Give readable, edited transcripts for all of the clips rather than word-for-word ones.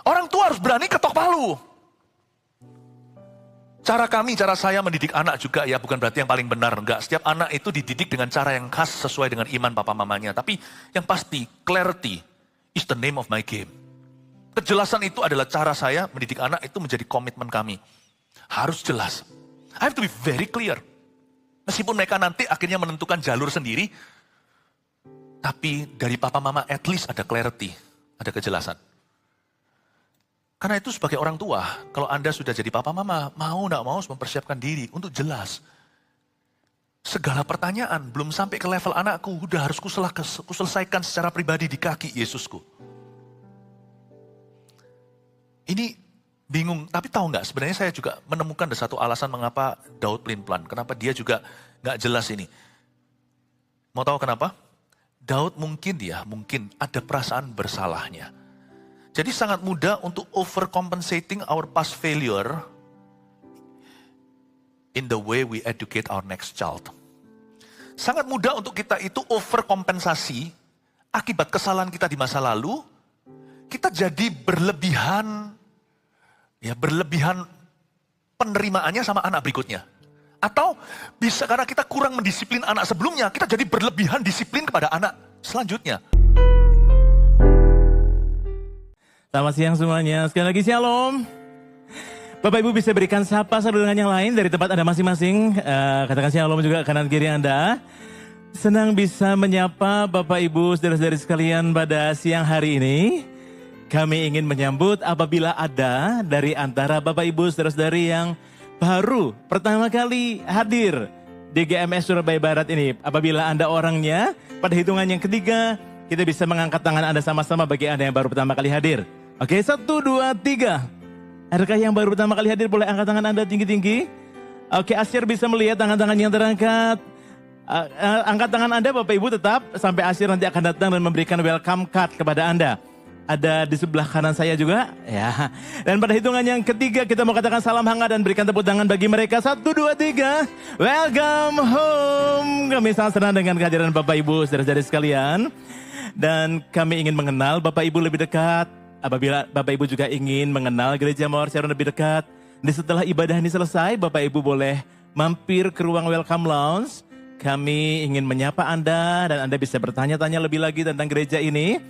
Orang tua harus berani ketok palu. Cara saya mendidik anak juga ya, bukan berarti yang paling benar, enggak. Setiap anak itu dididik dengan cara yang khas sesuai dengan iman papa mamanya. Tapi yang pasti, clarity is the name of my game. Kejelasan itu adalah cara saya mendidik anak, itu menjadi komitmen kami. Harus jelas. I have to be very clear. Meskipun mereka nanti akhirnya menentukan jalur sendiri, tapi dari papa mama at least ada clarity, ada kejelasan. Karena itu sebagai orang tua, kalau Anda sudah jadi papa mama, mau gak mau harus mempersiapkan diri untuk jelas. Segala pertanyaan, belum sampai ke level anakku, udah harus kuselesaikan secara pribadi di kaki Yesusku. Ini bingung, tapi tahu gak, sebenarnya saya juga menemukan ada satu alasan mengapa Daud pelin-pelan. Kenapa dia juga gak jelas ini. Mau tahu kenapa? Daud mungkin ada perasaan bersalahnya. Jadi sangat mudah untuk overcompensating our past failure in the way we educate our next child. Sangat mudah untuk kita itu overkompensasi akibat kesalahan kita di masa lalu. Kita jadi berlebihan penerimaannya sama anak berikutnya. Atau bisa karena kita kurang mendisiplin anak sebelumnya, kita jadi berlebihan disiplin kepada anak selanjutnya. Selamat siang semuanya, sekali lagi shalom. Bapak Ibu bisa berikan sapa satu dengan yang lain dari tempat Anda masing-masing. Katakan shalom juga kanan kiri Anda. Senang bisa menyapa Bapak Ibu saudara-saudari sekalian pada siang hari ini. Kami ingin menyambut apabila ada dari antara Bapak Ibu saudara-saudari yang baru pertama kali hadir di GMS Surabaya Barat ini. Apabila Anda orangnya, pada hitungan yang ketiga, kita bisa mengangkat tangan Anda sama-sama bagi Anda yang baru pertama kali hadir. Oke, 1, 2, 3. Adakah yang baru pertama kali hadir boleh angkat tangan Anda tinggi-tinggi? Oke, Asyir bisa melihat tangan-tangan yang terangkat. Angkat tangan Anda Bapak Ibu tetap sampai Asyir nanti akan datang dan memberikan welcome card kepada Anda. Ada di sebelah kanan saya juga. Ya. Dan pada hitungan yang ketiga kita mau katakan salam hangat dan berikan tepuk tangan bagi mereka. 1, 2, 3. Welcome home. Kami sangat senang dengan kehadiran Bapak Ibu saudara-saudari sekalian. Dan kami ingin mengenal Bapak Ibu lebih dekat. Apabila Bapak Ibu juga ingin mengenal Gereja Mawar Sharon lebih dekat, dan setelah ibadah ini selesai, Bapak Ibu boleh mampir ke ruang Welcome Lounge. Kami ingin menyapa Anda dan Anda bisa bertanya-tanya lebih lagi tentang gereja ini.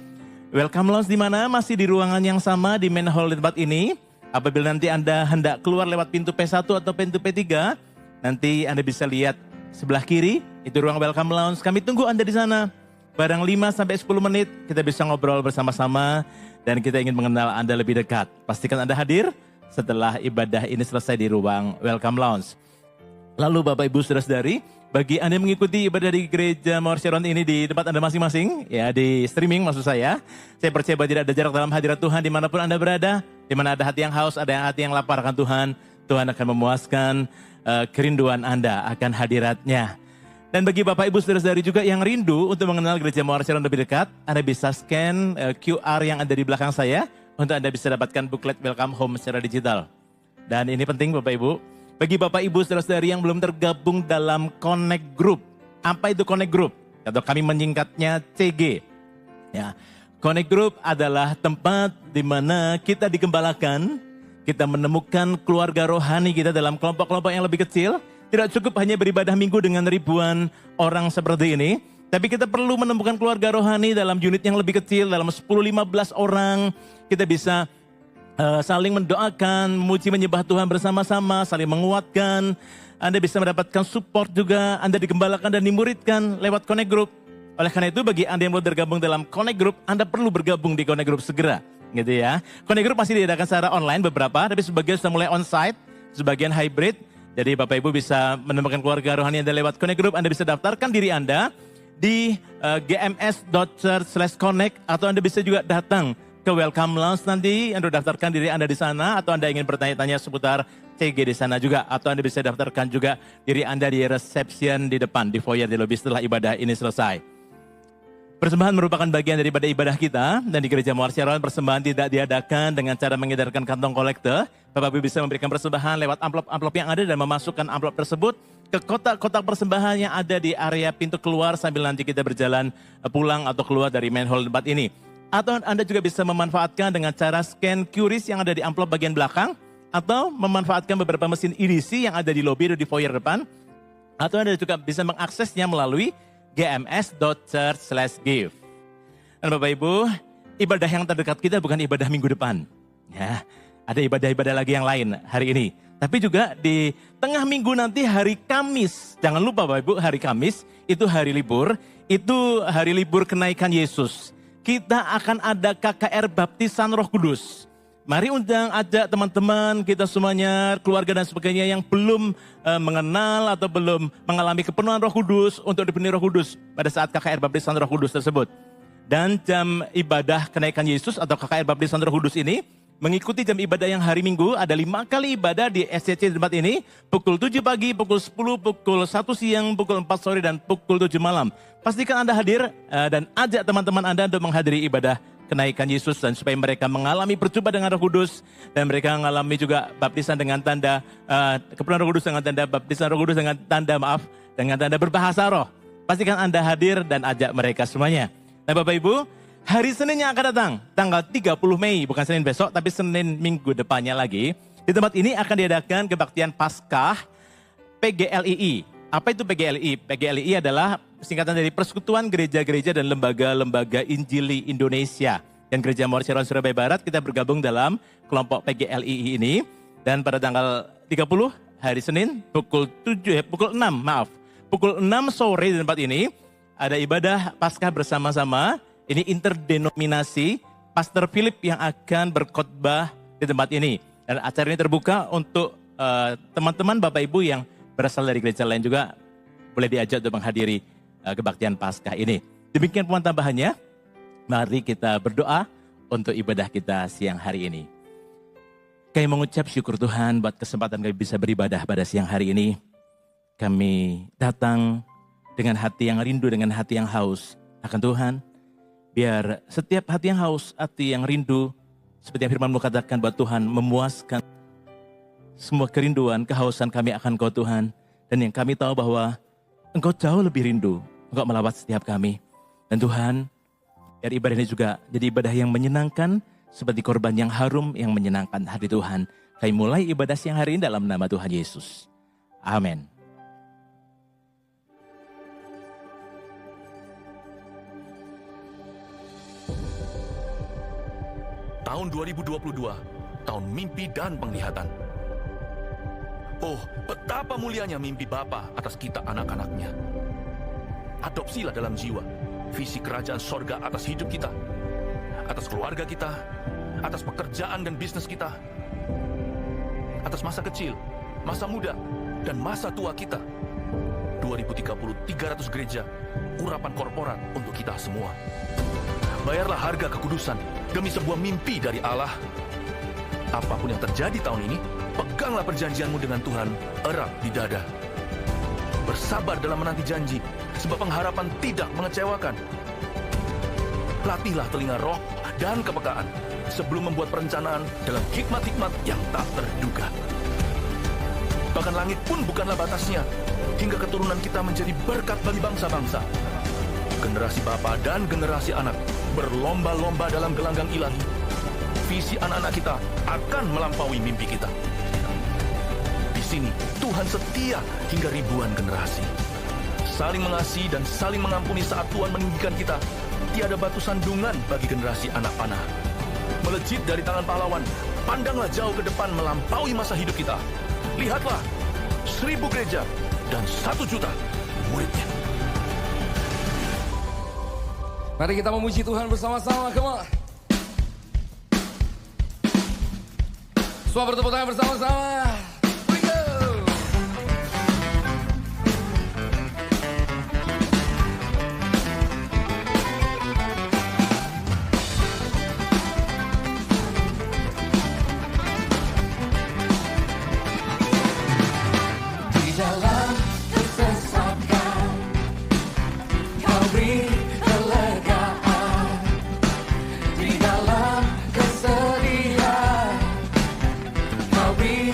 Welcome Lounge di mana? Masih di ruangan yang sama di main hall di tempat ini. Apabila nanti Anda hendak keluar lewat pintu P1 atau pintu P3, nanti Anda bisa lihat sebelah kiri, itu ruang Welcome Lounge. Kami tunggu Anda di sana. Barang 5-10 menit kita bisa ngobrol bersama-sama. Dan kita ingin mengenal Anda lebih dekat. Pastikan Anda hadir setelah ibadah ini selesai di ruang Welcome Lounge. Lalu Bapak Ibu saudara-saudari, bagi Anda yang mengikuti ibadah di Gereja Mawar Sharon ini di tempat Anda masing-masing, ya di streaming maksud saya percaya bahwa tidak ada jarak dalam hadirat Tuhan dimanapun Anda berada. Di mana ada hati yang haus, ada yang hati yang lapar akan Tuhan. Tuhan akan memuaskan kerinduan Anda akan hadiratnya. Dan bagi Bapak Ibu saudara-saudari juga yang rindu untuk mengenal Gereja Mawar Sharon lebih dekat, Anda bisa scan QR yang ada di belakang saya untuk Anda bisa dapatkan buklet Welcome Home secara digital. Dan ini penting Bapak Ibu, bagi Bapak Ibu saudara-saudari yang belum tergabung dalam Connect Group. Apa itu Connect Group? Atau kami menyingkatnya CG. Ya, Connect Group adalah tempat di mana kita digembalakan, kita menemukan keluarga rohani kita dalam kelompok-kelompok yang lebih kecil. Tidak cukup hanya beribadah minggu dengan ribuan orang seperti ini. Tapi kita perlu menemukan keluarga rohani dalam unit yang lebih kecil, dalam 10-15 orang. Kita bisa saling mendoakan, memuji menyembah Tuhan bersama-sama, saling menguatkan. Anda bisa mendapatkan support juga, Anda digembalakan dan dimuridkan lewat Connect Group. Oleh karena itu bagi Anda yang belum tergabung dalam Connect Group, Anda perlu bergabung di Connect Group segera. Gitu ya. Connect Group masih diadakan secara online beberapa, tapi sebagian sudah mulai on-site, sebagian hybrid. Jadi Bapak Ibu bisa menemukan keluarga rohani Anda lewat Connect Group. Anda bisa daftarkan diri Anda di gms.church/connect atau Anda bisa juga datang ke Welcome Lounge nanti. Anda daftarkan diri Anda di sana atau Anda ingin bertanya-tanya seputar CG di sana juga. Atau Anda bisa daftarkan juga diri Anda di reception di depan, di foyer, di lobby setelah ibadah ini selesai. Persembahan merupakan bagian daripada ibadah kita dan di Gereja Mawar Sharon persembahan tidak diadakan dengan cara mengedarkan kantong kolektor. Bapak Ibu bisa memberikan persembahan lewat amplop-amplop yang ada dan memasukkan amplop tersebut ke kotak-kotak persembahan yang ada di area pintu keluar sambil nanti kita berjalan pulang atau keluar dari main hall tempat ini. Atau Anda juga bisa memanfaatkan dengan cara scan QRIS yang ada di amplop bagian belakang, atau memanfaatkan beberapa mesin edisi yang ada di lobi atau di foyer depan, atau Anda juga bisa mengaksesnya melalui gms.church/give. Dan Bapak Ibu, ibadah yang terdekat kita bukan ibadah minggu depan. Ya, ada ibadah-ibadah lagi yang lain hari ini. Tapi juga di tengah minggu nanti hari Kamis. Jangan lupa Bapak Ibu, hari Kamis itu hari libur. Itu hari libur kenaikan Yesus. Kita akan ada KKR Baptisan Roh Kudus. Mari ajak teman-teman kita semuanya, keluarga dan sebagainya yang belum mengenal atau belum mengalami kepenuhan Roh Kudus untuk dipenuhi Roh Kudus pada saat KKR Baptisan Roh Kudus tersebut. Dan jam ibadah kenaikan Yesus atau KKR Baptisan Roh Kudus ini mengikuti jam ibadah yang hari Minggu, ada 5 kali ibadah di SCC di tempat ini, pukul 7 pagi, pukul 10, pukul 1 siang, pukul 4 sore, dan pukul 7 malam. Pastikan Anda hadir dan ajak teman-teman Anda untuk menghadiri ibadah kenaikan Yesus dan supaya mereka mengalami percuma dengan Roh Kudus dan mereka mengalami juga baptisan dengan tanda kepenuhan Roh Kudus dengan tanda baptisan Roh Kudus dengan tanda berbahasa roh. Pastikan Anda hadir dan ajak mereka semuanya. Nah Bapak Ibu, hari Senin yang akan datang, tanggal 30 Mei, bukan Senin besok, tapi Senin minggu depannya lagi. Di tempat ini akan diadakan kebaktian Paskah PGLII. Apa itu PGLII? PGLII adalah singkatan dari Persekutuan Gereja-Gereja dan Lembaga-Lembaga Injili Indonesia. Dan Gereja Mawar Ciron Surabaya Barat, kita bergabung dalam kelompok PGLII ini. Dan pada tanggal 30 hari Senin, pukul 6 sore di tempat ini, ada ibadah Paskah bersama-sama. Ini interdenominasi, Pastor Philip yang akan berkhotbah di tempat ini. Dan acara ini terbuka untuk teman-teman Bapak Ibu yang berasal dari gereja lain juga boleh diajak untuk menghadiri kebaktian Paskah ini. Demikian pemahaman tambahannya. Mari kita berdoa untuk ibadah kita siang hari ini. Kami mengucap syukur Tuhan buat kesempatan kami bisa beribadah pada siang hari ini. Kami datang dengan hati yang rindu, dengan hati yang haus akan Tuhan. Biar setiap hati yang haus, hati yang rindu, seperti yang firman-Mu katakan bahwa Tuhan memuaskan semua kerinduan, kehausan kami akan Kau Tuhan. Dan yang kami tahu bahwa Engkau jauh lebih rindu, Engkau melawat setiap kami. Dan Tuhan, biar ibadah ini juga jadi ibadah yang menyenangkan, seperti korban yang harum yang menyenangkan hati Tuhan. Kami mulai ibadah siang hari ini dalam nama Tuhan Yesus. Amin. Tahun 2022, tahun mimpi dan penglihatan. Oh, betapa mulianya mimpi Bapa atas kita anak-anaknya. Adopsilah dalam jiwa visi kerajaan sorga atas hidup kita, atas keluarga kita, atas pekerjaan dan bisnis kita, atas masa kecil, masa muda, dan masa tua kita. 2030, 300 gereja, urapan korporat untuk kita semua. Bayarlah harga kekudusan demi sebuah mimpi dari Allah. Apapun yang terjadi tahun ini, peganglah perjanjianmu dengan Tuhan erat di dada. Bersabar dalam menanti janji, sebab pengharapan tidak mengecewakan. Latihlah telinga roh dan kepekaan sebelum membuat perencanaan dalam hikmat-hikmat yang tak terduga. Bahkan langit pun bukanlah batasnya, hingga keturunan kita menjadi berkat bagi bangsa-bangsa. Generasi bapa dan generasi anak berlomba-lomba dalam gelanggang ilahi. Visi anak-anak kita akan melampaui mimpi kita. Di sini Tuhan setia hingga ribuan generasi. Saling mengasihi dan saling mengampuni saat Tuhan meninggikan kita. Tiada batu sandungan bagi generasi anak panah. Melejit dari tangan pahlawan, pandanglah jauh ke depan melampaui masa hidup kita. Lihatlah, 1000 gereja dan 1 juta muridnya. Mari kita memuji Tuhan bersama-sama, come on. Semua bertepuk tangan bersama-sama. We go. Di dalam kesesakan, kau beri kelegaan. Di dalam kesedihan, kau beri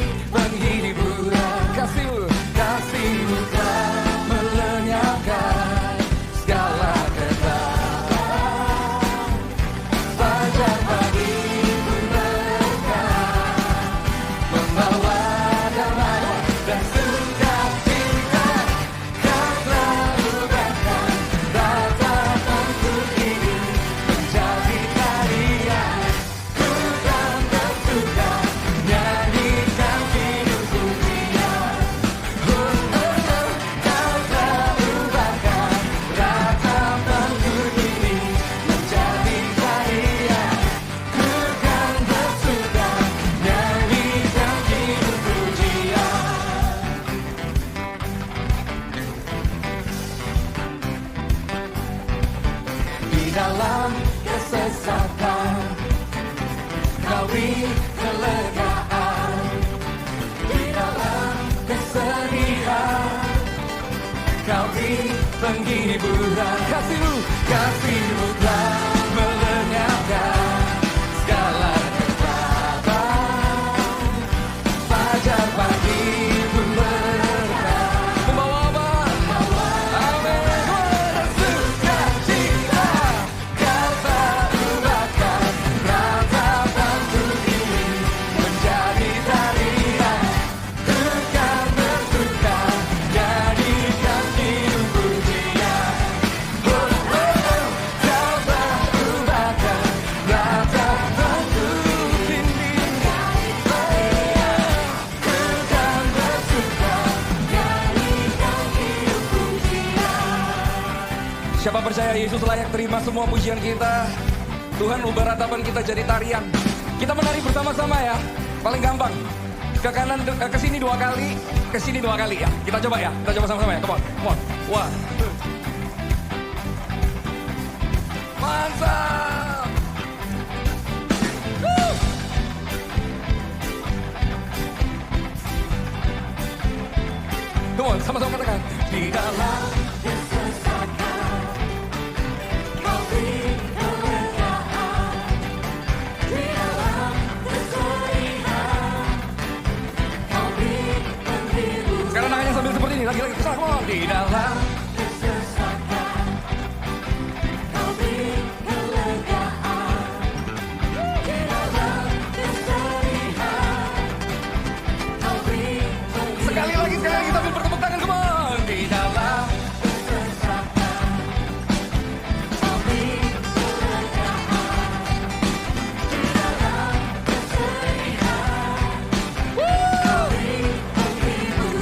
percaya Yesus layak terima semua pujian kita. Tuhan ubah ratapan kita jadi tarian. Kita menari bersama-sama ya. Paling gampang. Ke kanan, ke sini 2 kali, ke sini 2 kali ya. Kita coba ya. Kita coba sama-sama ya. Come on, come on. 1, 2. Mantap. Woo. Come on, sama-sama katakan. Di dalam Yesus akan kau beri kemuliaan. Di dalam kesedihan kau beri penghibur. Sekarang tangannya sambil seperti ini, lagi-lagi. Come on. Di dalam Yesus akan kau beri kelegaan. Di dalam kesedihan kau beri penghibur. Sekali lagi sambil bertepuk tangan, come on. Di dalam kesesakan kau beri kelegaan. Di dalam kesedihan kau beri penghibur.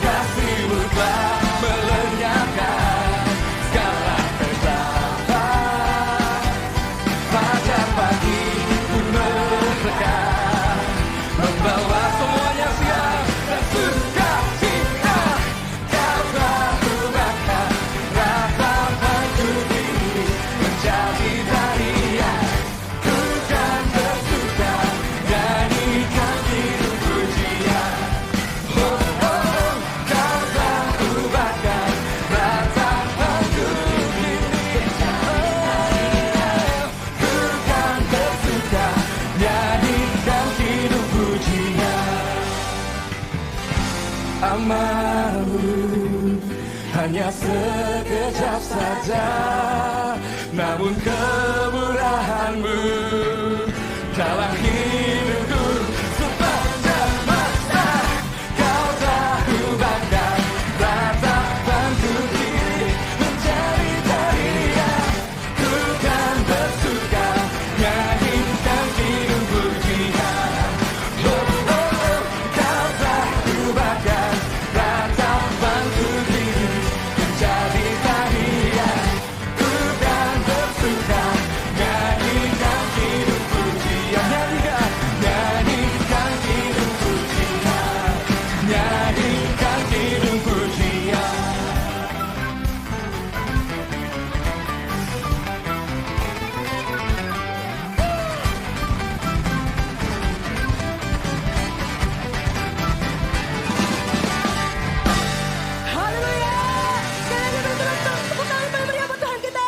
Kasih-Mu telah melenyapkan segala kegelapan. Fajar pagi pun mereka membawa semuanya siang dan sukacita. Kau telah ubahkan ratapanku ini menjadi tarian. Ku kan bersuka nyanyikan hidup pujian. Oh, oh, oh, kau telah ubahkan ratapanku ini menjadi tarian. Ku kan bersuka nyanyikan hidup pujian. Amarahmu hanya sekejap saja, namun kemurahan-Mu dalam hidupku sepanjang masa. Kau telah ubahkan ratapanku ini menjadi tarian. Ku kan bersuka nyanyikan hidup pujian. Oh, oh, oh, kau telah ubahkan ratapanku ini menjadi tarian. Ku kan bersuka nyanyikan hidup pujian. Nyanyikan hidup pujian. Nyanyikan hidup pujian. Haleluya. Sekali lagi beri tepuk tangan paling meriah buat Tuhan kita.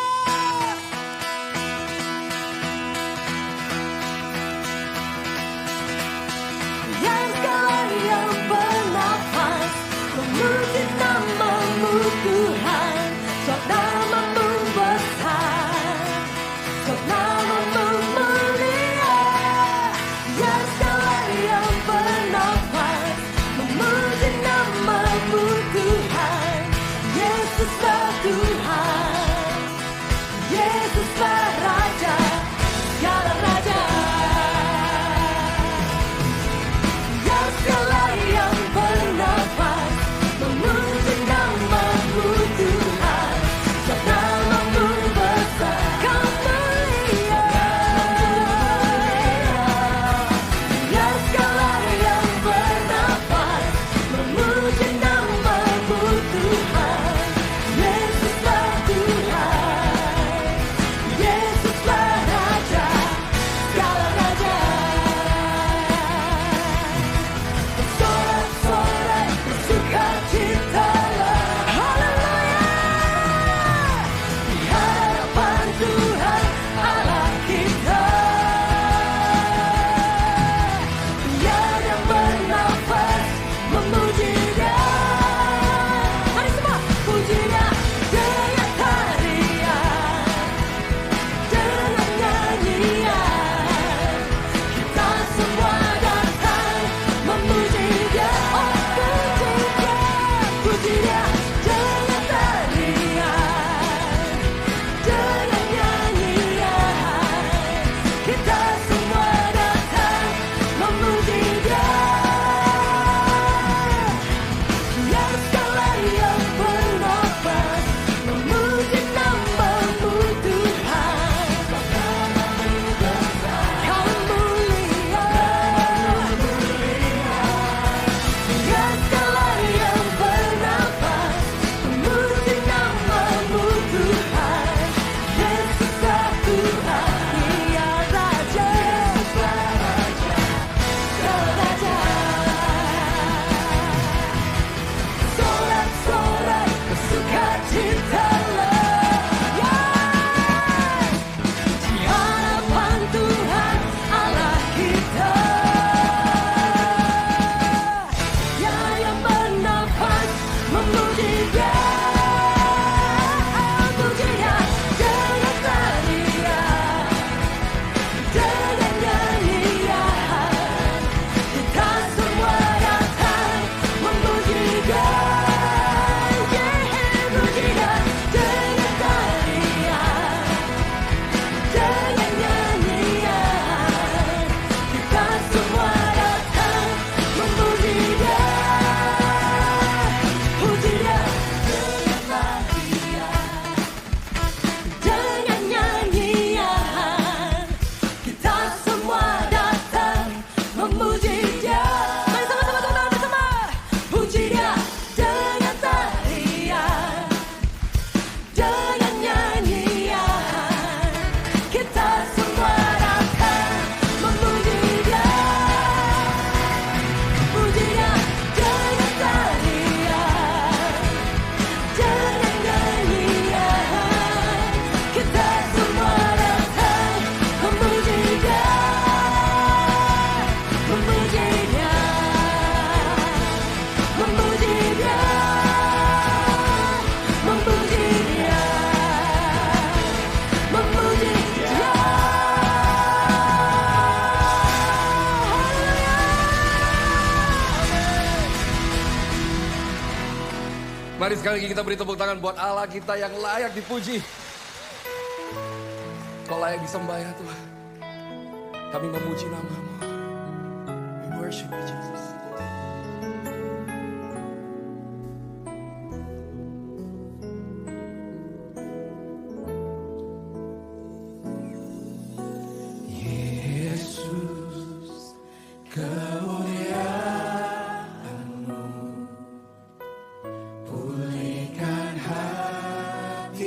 Yang segala yang bernafas memuji nama-Mu Tuhan. Sebab nama-Mu besar, sebab nama-Mu mulia. Yang segala yang bernafas memuji nama-Mu Tuhan. Yesuslah Tuhan, Yesuslah Raja, segala raja. Yang segala yang bernafas memuji nama-Mu Tuhan. Mari sekali lagi kita beri tepuk tangan buat Allah kita yang layak dipuji. Kau layak disembah ya Tuhan. Kami memuji nama-Mu. We worship you Jesus. Yesus, kemuliaan-Mu pulihkan hatiku.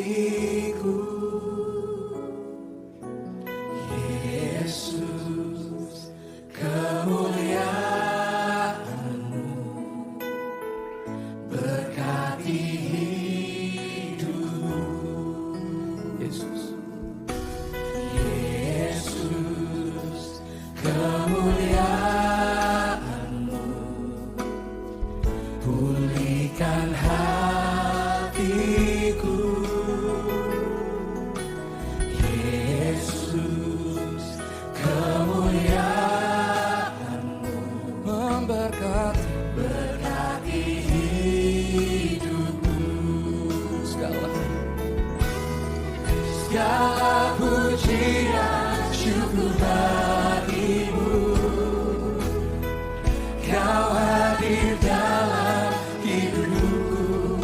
Yesus, kemuliaan-Mu berkati hidupku. Yesus, Yesus, kemuliaan-Mu pulihkan hatiku. Yesus, kemuliaan-Mu berkati hidupku. Segala pujian syukur bagi-Mu. Kau hadir dalam hidupku.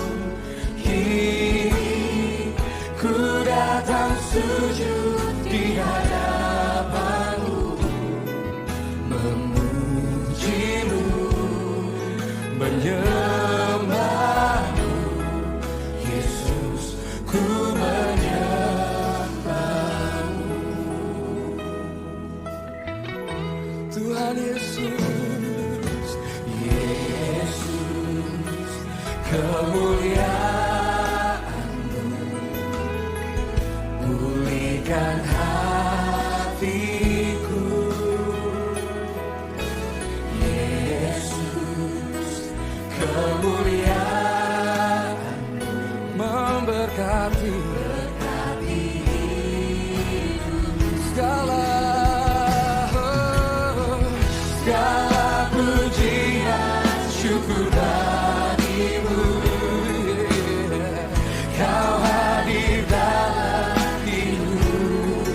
Kini ku datang sujud di hadapan-Mu, memuji-Mu, menyembah-Mu. Yesus, ku menyembah-Mu. Tuhan Yesus, Yesus, kemuliaan-Mu pulihkan hatiku. Yesus, kemuliaan-Mu memberkati segala pujian syukur bagi-Mu. Kau hadir dalam hidupku.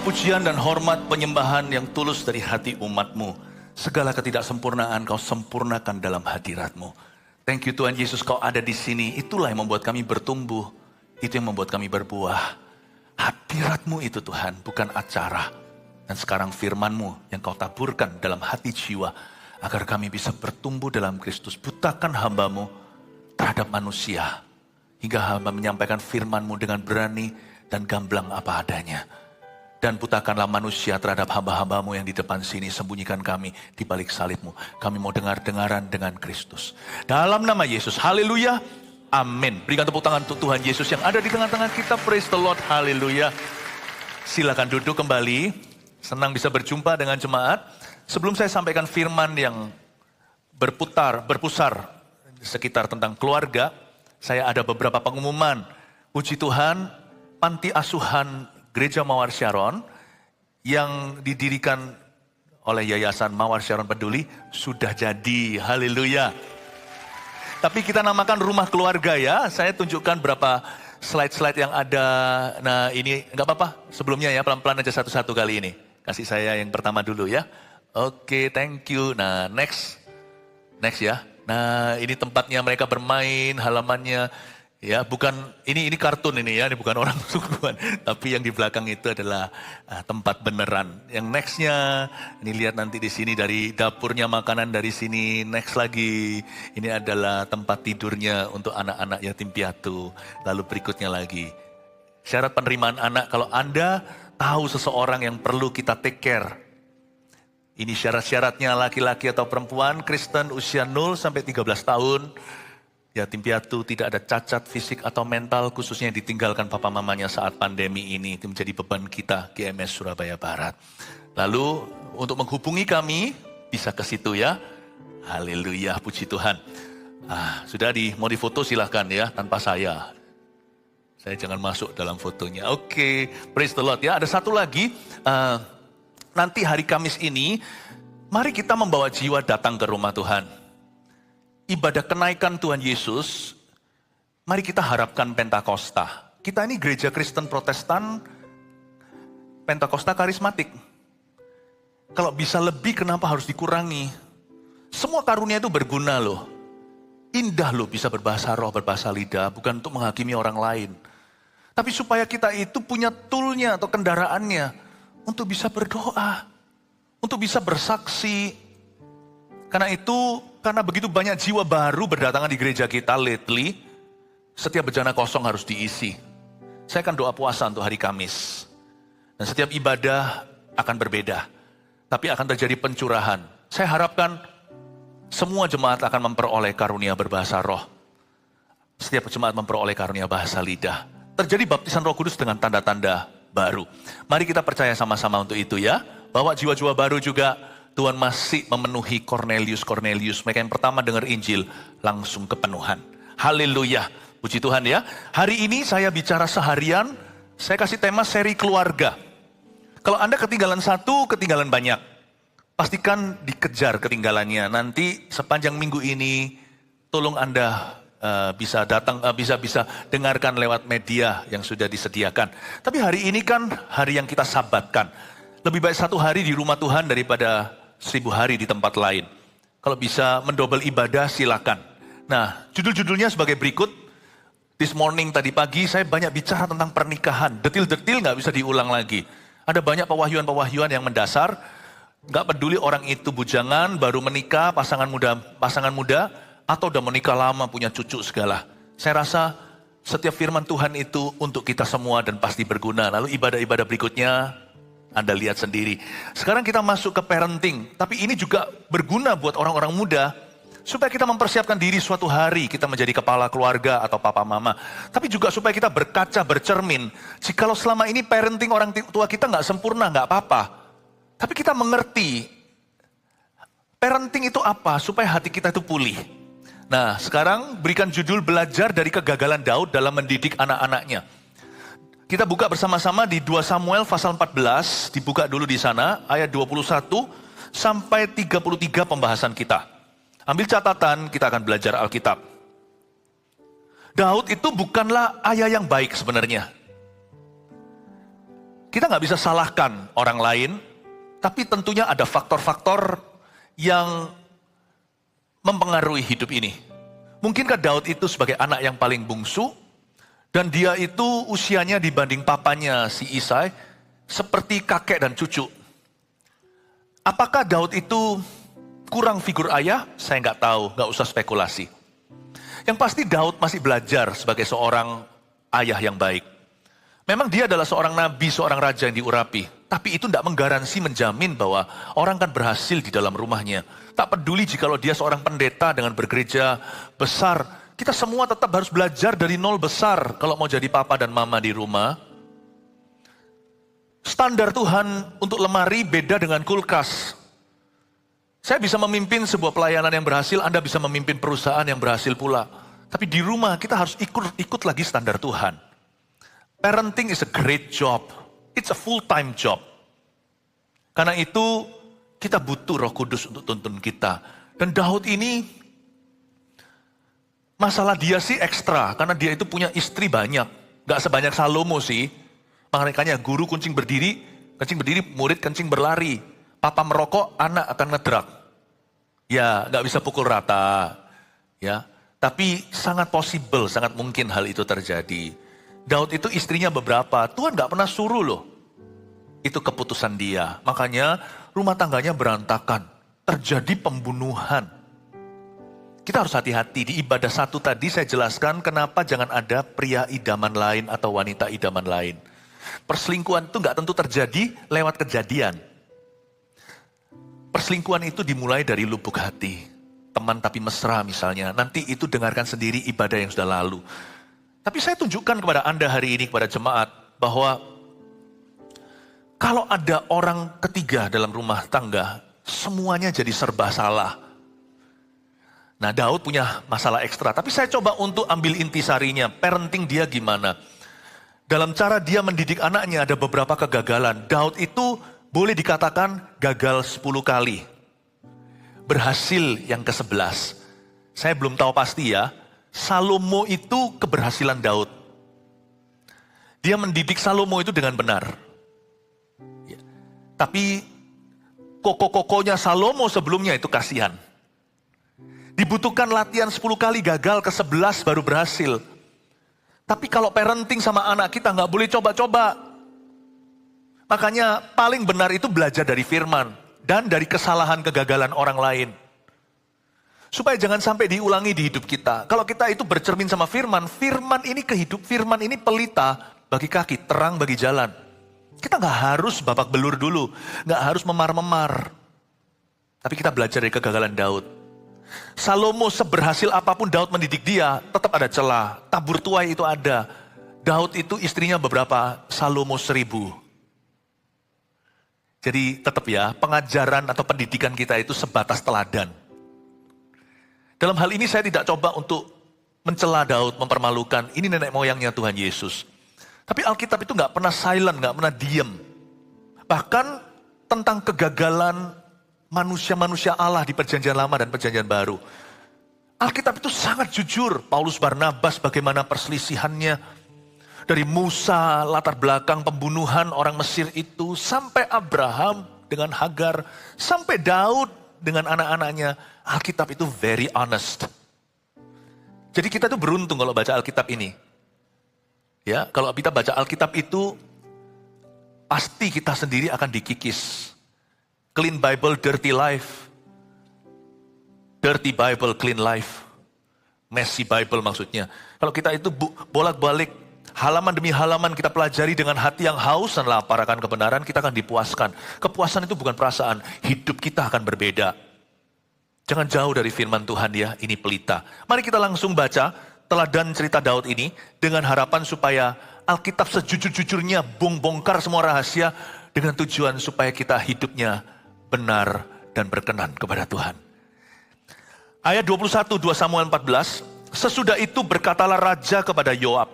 pujian dan hormat penyembahan yang tulus dari hati umat-Mu. Segala ketidaksempurnaan Kau sempurnakan dalam hadirat-Mu. Thank you Tuhan Yesus, Kau ada di sini. Itulah yang membuat kami bertumbuh. Itu yang membuat kami berbuah. Hadirat-Mu itu Tuhan, bukan acara. Dan sekarang firman-Mu yang Kau taburkan dalam hati jiwa. Agar kami bisa bertumbuh dalam Kristus. Butakan hamba-Mu terhadap manusia. Hingga hamba menyampaikan firman-Mu dengan berani dan gamblang apa adanya. Dan butakanlah manusia terhadap hamba-hamba-Mu yang di depan sini. Sembunyikan kami di balik salib-Mu. Kami mau dengar-dengaran dengan Kristus. Dalam nama Yesus, haleluya, amin. Berikan tepuk tangan untuk Tuhan Yesus yang ada di tengah-tengah kita. Praise the Lord, haleluya. Silakan duduk kembali. Senang bisa berjumpa dengan jemaat. Sebelum saya sampaikan firman yang berpusar sekitar tentang keluarga, saya ada beberapa pengumuman. Puji Tuhan, panti asuhan Gereja Mawar Sharon yang didirikan oleh Yayasan Mawar Sharon Peduli sudah jadi, haleluya. Tapi kita namakan rumah keluarga ya, saya tunjukkan berapa slide-slide yang ada. Nah ini nggak apa-apa, sebelumnya ya pelan-pelan aja satu-satu kali ini. Kasih saya yang pertama dulu ya. Oke, thank you. Nah next ya. Nah ini tempatnya mereka bermain, halamannya. Ya, bukan ini kartun ini ya, ini bukan orang sungguhan, tapi yang di belakang itu adalah tempat beneran. Yang nextnya, ini lihat nanti di sini dari dapurnya makanan dari sini. Next lagi, ini adalah tempat tidurnya untuk anak-anak yatim piatu. Lalu berikutnya lagi, syarat penerimaan anak. Kalau Anda tahu seseorang yang perlu kita take care, ini syarat-syaratnya laki-laki atau perempuan, Kristen usia 0 sampai 13 tahun. Yatim piatu, tidak ada cacat fisik atau mental, khususnya yang ditinggalkan papa mamanya saat pandemi ini. Itu menjadi beban kita, GMS Surabaya Barat. Lalu untuk menghubungi kami, bisa ke situ ya. Haleluya, puji Tuhan. Sudah mau difoto silahkan ya, tanpa saya. Saya jangan masuk dalam fotonya. Oke, praise the Lord ya. Ada satu lagi, nanti hari Kamis ini, mari kita membawa jiwa datang ke rumah Tuhan. Ibadah kenaikan Tuhan Yesus, mari kita harapkan Pentakosta. Kita ini gereja Kristen Protestan, Pentakosta karismatik. Kalau bisa lebih, kenapa harus dikurangi? Semua karunia itu berguna loh. Indah loh bisa berbahasa roh, berbahasa lidah, bukan untuk menghakimi orang lain. Tapi supaya kita itu punya toolnya atau kendaraannya untuk bisa berdoa, untuk bisa bersaksi. Karena begitu banyak jiwa baru berdatangan di gereja kita lately, setiap bejana kosong harus diisi. Saya akan doa puasa untuk hari Kamis. Dan setiap ibadah akan berbeda. Tapi akan terjadi pencurahan. Saya harapkan semua jemaat akan memperoleh karunia berbahasa roh. Setiap jemaat memperoleh karunia bahasa lidah. Terjadi baptisan Roh Kudus dengan tanda-tanda baru. Mari kita percaya sama-sama untuk itu ya. Bahwa jiwa-jiwa baru juga Tuhan masih memenuhi Cornelius. Mereka yang pertama dengar Injil langsung kepenuhan. Haleluya. Puji Tuhan ya. Hari ini saya bicara seharian. Saya kasih tema seri keluarga. Kalau Anda ketinggalan satu, ketinggalan banyak. Pastikan dikejar ketinggalannya. Nanti sepanjang minggu ini tolong Anda bisa datang, bisa dengarkan lewat media yang sudah disediakan. Tapi hari ini kan hari yang kita sabatkan. Lebih baik 1 hari di rumah Tuhan daripada 1000 hari di tempat lain. Kalau bisa mendobel ibadah silakan. Nah, judul-judulnya sebagai berikut. This morning tadi pagi saya banyak bicara tentang pernikahan. Detil-detil nggak bisa diulang lagi. Ada banyak pewahyuan-pewahyuan yang mendasar. Nggak peduli orang itu bujangan, baru menikah, pasangan muda, atau udah menikah lama punya cucu segala. Saya rasa setiap firman Tuhan itu untuk kita semua dan pasti berguna. Lalu ibadah-ibadah berikutnya Anda lihat sendiri. Sekarang kita masuk ke parenting. Tapi ini juga berguna buat orang-orang muda. Supaya kita mempersiapkan diri suatu hari kita menjadi kepala keluarga atau papa mama. Tapi juga supaya kita berkaca, bercermin. Jikalau selama ini parenting orang tua kita nggak sempurna, nggak apa-apa. Tapi kita mengerti parenting itu apa supaya hati kita itu pulih. Nah sekarang berikan judul belajar dari kegagalan Daud dalam mendidik anak-anaknya. Kita buka bersama-sama di 2 Samuel pasal 14, dibuka dulu di sana, ayat 21 sampai 33 pembahasan kita. Ambil catatan, kita akan belajar Alkitab. Daud itu bukanlah ayah yang baik sebenarnya. kita nggak bisa salahkan orang lain, tapi tentunya ada faktor-faktor yang mempengaruhi hidup ini. Mungkinkah Daud itu sebagai anak yang paling bungsu, dan dia itu usianya dibanding papanya si Isai seperti kakek dan cucu. Apakah Daud itu kurang figur ayah? Saya nggak tahu, nggak usah spekulasi. Yang pasti Daud masih belajar sebagai seorang ayah yang baik. Memang dia adalah seorang nabi, seorang raja yang diurapi. Tapi itu tidak menggaransi menjamin bahwa orang kan berhasil di dalam rumahnya. Tak peduli jikalau dia seorang pendeta dengan bergereja besar. Kita semua tetap harus belajar dari nol besar kalau mau jadi papa dan mama di rumah. Standar Tuhan untuk lemari beda dengan kulkas. Saya bisa memimpin sebuah pelayanan yang berhasil, Anda bisa memimpin perusahaan yang berhasil pula. Tapi di rumah kita harus ikut lagi standar Tuhan. Parenting is a great job. It's a full-time job. Karena itu kita butuh Roh Kudus untuk tuntun kita. Dan Daud ini, masalah dia sih ekstra. Karena dia itu punya istri banyak. Gak sebanyak Salomo sih. Makanya guru kencing berdiri, murid kencing berlari. Papa merokok, anak akan ngedrak. Ya, gak bisa pukul rata. Ya, tapi sangat possible, sangat mungkin hal itu terjadi. Daud itu istrinya beberapa, Tuhan gak pernah suruh loh. Itu keputusan dia. Makanya rumah tangganya berantakan. Terjadi pembunuhan. Kita harus hati-hati. Di ibadah 1 tadi saya jelaskan kenapa jangan ada pria idaman lain atau wanita idaman lain. Perselingkuhan itu gak tentu terjadi lewat kejadian. Perselingkuhan itu dimulai dari lubuk hati. Teman tapi mesra misalnya. Nanti itu dengarkan sendiri ibadah yang sudah lalu. Tapi saya tunjukkan kepada Anda hari ini, kepada jemaat, bahwa kalau ada orang ketiga dalam rumah tangga, semuanya jadi serba salah. Nah, Daud punya masalah ekstra, tapi saya coba untuk ambil intisarinya, parenting dia gimana. Dalam cara dia mendidik anaknya ada beberapa kegagalan. Daud itu boleh dikatakan gagal 10 kali. Berhasil yang ke-11. Saya belum tahu pasti ya. Salomo itu keberhasilan Daud. Dia mendidik Salomo itu dengan benar. Ya. Tapi koko-kokonya Salomo sebelumnya itu kasihan. Dibutuhkan latihan 10 kali, gagal ke-11 baru berhasil. Tapi kalau parenting sama anak kita nggak boleh coba-coba. Makanya paling benar itu belajar dari firman. Dan dari kesalahan kegagalan orang lain. Supaya jangan sampai diulangi di hidup kita. Kalau kita itu bercermin sama firman, firman ini kehidup, firman ini pelita bagi kaki, terang bagi jalan. Kita nggak harus babak belur dulu, nggak harus memar-memar. Tapi kita belajar dari kegagalan Daud. Salomo seberhasil apapun Daud mendidik dia, tetap ada celah. Tabur tuai itu ada. Daud itu istrinya beberapa, Salomo 1000. Jadi tetap ya, pengajaran atau pendidikan kita itu sebatas teladan. Dalam hal ini saya tidak coba untuk mencela Daud, mempermalukan. Ini nenek moyangnya Tuhan Yesus. Tapi Alkitab itu nggak pernah silent, nggak pernah diem. Bahkan tentang kegagalan manusia-manusia Allah di Perjanjian Lama dan Perjanjian Baru. Alkitab itu sangat jujur. Paulus Barnabas bagaimana perselisihannya. Dari Musa, latar belakang pembunuhan orang Mesir itu, sampai Abraham dengan Hagar, sampai Daud dengan anak-anaknya. Alkitab itu very honest. Jadi kita tuh beruntung kalau baca Alkitab ini. Ya, kalau kita baca Alkitab itu, pasti kita sendiri akan dikikis. Clean Bible, dirty life. Dirty Bible, clean life. Messy Bible maksudnya. Kalau kita itu bolak-balik, halaman demi halaman kita pelajari dengan hati yang haus dan lapar akan kebenaran, kita akan dipuaskan. Kepuasan itu bukan perasaan, hidup kita akan berbeda. Jangan jauh dari firman Tuhan ya, ini pelita. Mari kita langsung baca teladan cerita Daud ini dengan harapan supaya Alkitab sejujur-jujurnya bongkar semua rahasia dengan tujuan supaya kita hidupnya benar dan berkenan kepada Tuhan. Ayat 21, 2 Samuel 14, sesudah itu berkatalah raja kepada Yoab,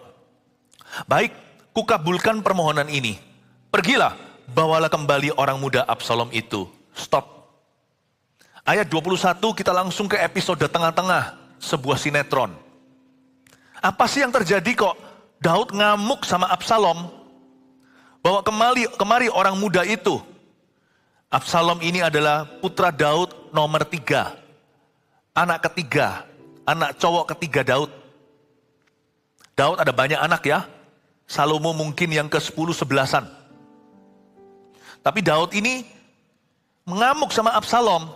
baik, kukabulkan permohonan ini. Pergilah, bawalah kembali orang muda Absalom itu. Stop. Ayat 21 kita langsung ke episode tengah-tengah sebuah sinetron. Apa sih yang terjadi kok Daud ngamuk sama Absalom? Bawa kemari orang muda itu. Absalom ini adalah putra Daud nomor 3. Anak ketiga, anak cowok ketiga Daud. Daud ada banyak anak ya. Salomo mungkin yang ke-10-11. Tapi Daud ini mengamuk sama Absalom.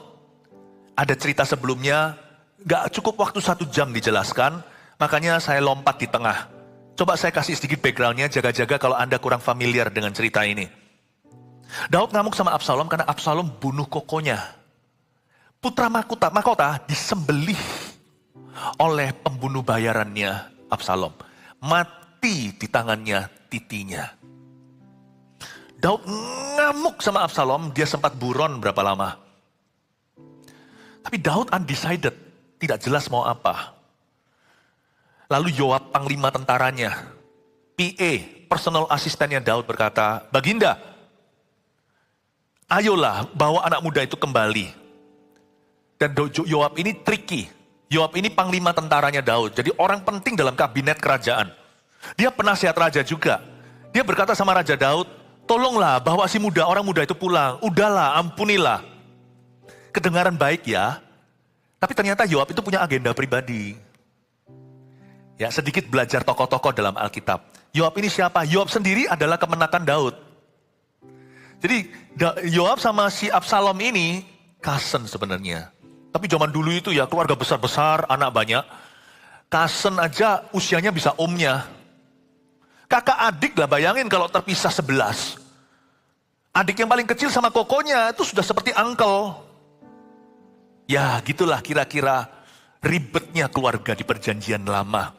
Ada cerita sebelumnya, gak cukup waktu 1 jam dijelaskan, makanya saya lompat di tengah. Coba saya kasih sedikit backgroundnya, jaga-jaga kalau Anda kurang familiar dengan cerita ini. Daud ngamuk sama Absalom karena Absalom bunuh kokonya. Putra mahkota disembelih oleh pembunuh bayarannya Absalom. Mati di tangannya titinya. Daud ngamuk sama Absalom, dia sempat buron berapa lama. Tapi Daud undecided, tidak jelas mau apa. Lalu Yoab panglima tentaranya, PA, personal asistennya Daud berkata, Baginda, ayolah bawa anak muda itu kembali. Dan Yoab ini tricky. Yoab ini panglima tentaranya Daud. Jadi orang penting dalam kabinet kerajaan. Dia penasihat raja juga. Dia berkata sama Raja Daud, tolonglah bawa si orang muda itu pulang. Udahlah, ampunilah. Kedengaran baik ya. Tapi ternyata Yoab itu punya agenda pribadi. Ya, sedikit belajar tokoh-tokoh dalam Alkitab. Yoab ini siapa? Yoab sendiri adalah kemenakan Daud. Jadi Yoab sama si Absalom ini cousin sebenarnya. Tapi zaman dulu itu ya keluarga besar-besar, anak banyak. Cousin aja usianya bisa omnya. Kakak adik lah, bayangin kalau terpisah 11. Adik yang paling kecil sama kokonya itu sudah seperti uncle. Ya gitulah kira-kira ribetnya keluarga di perjanjian lama.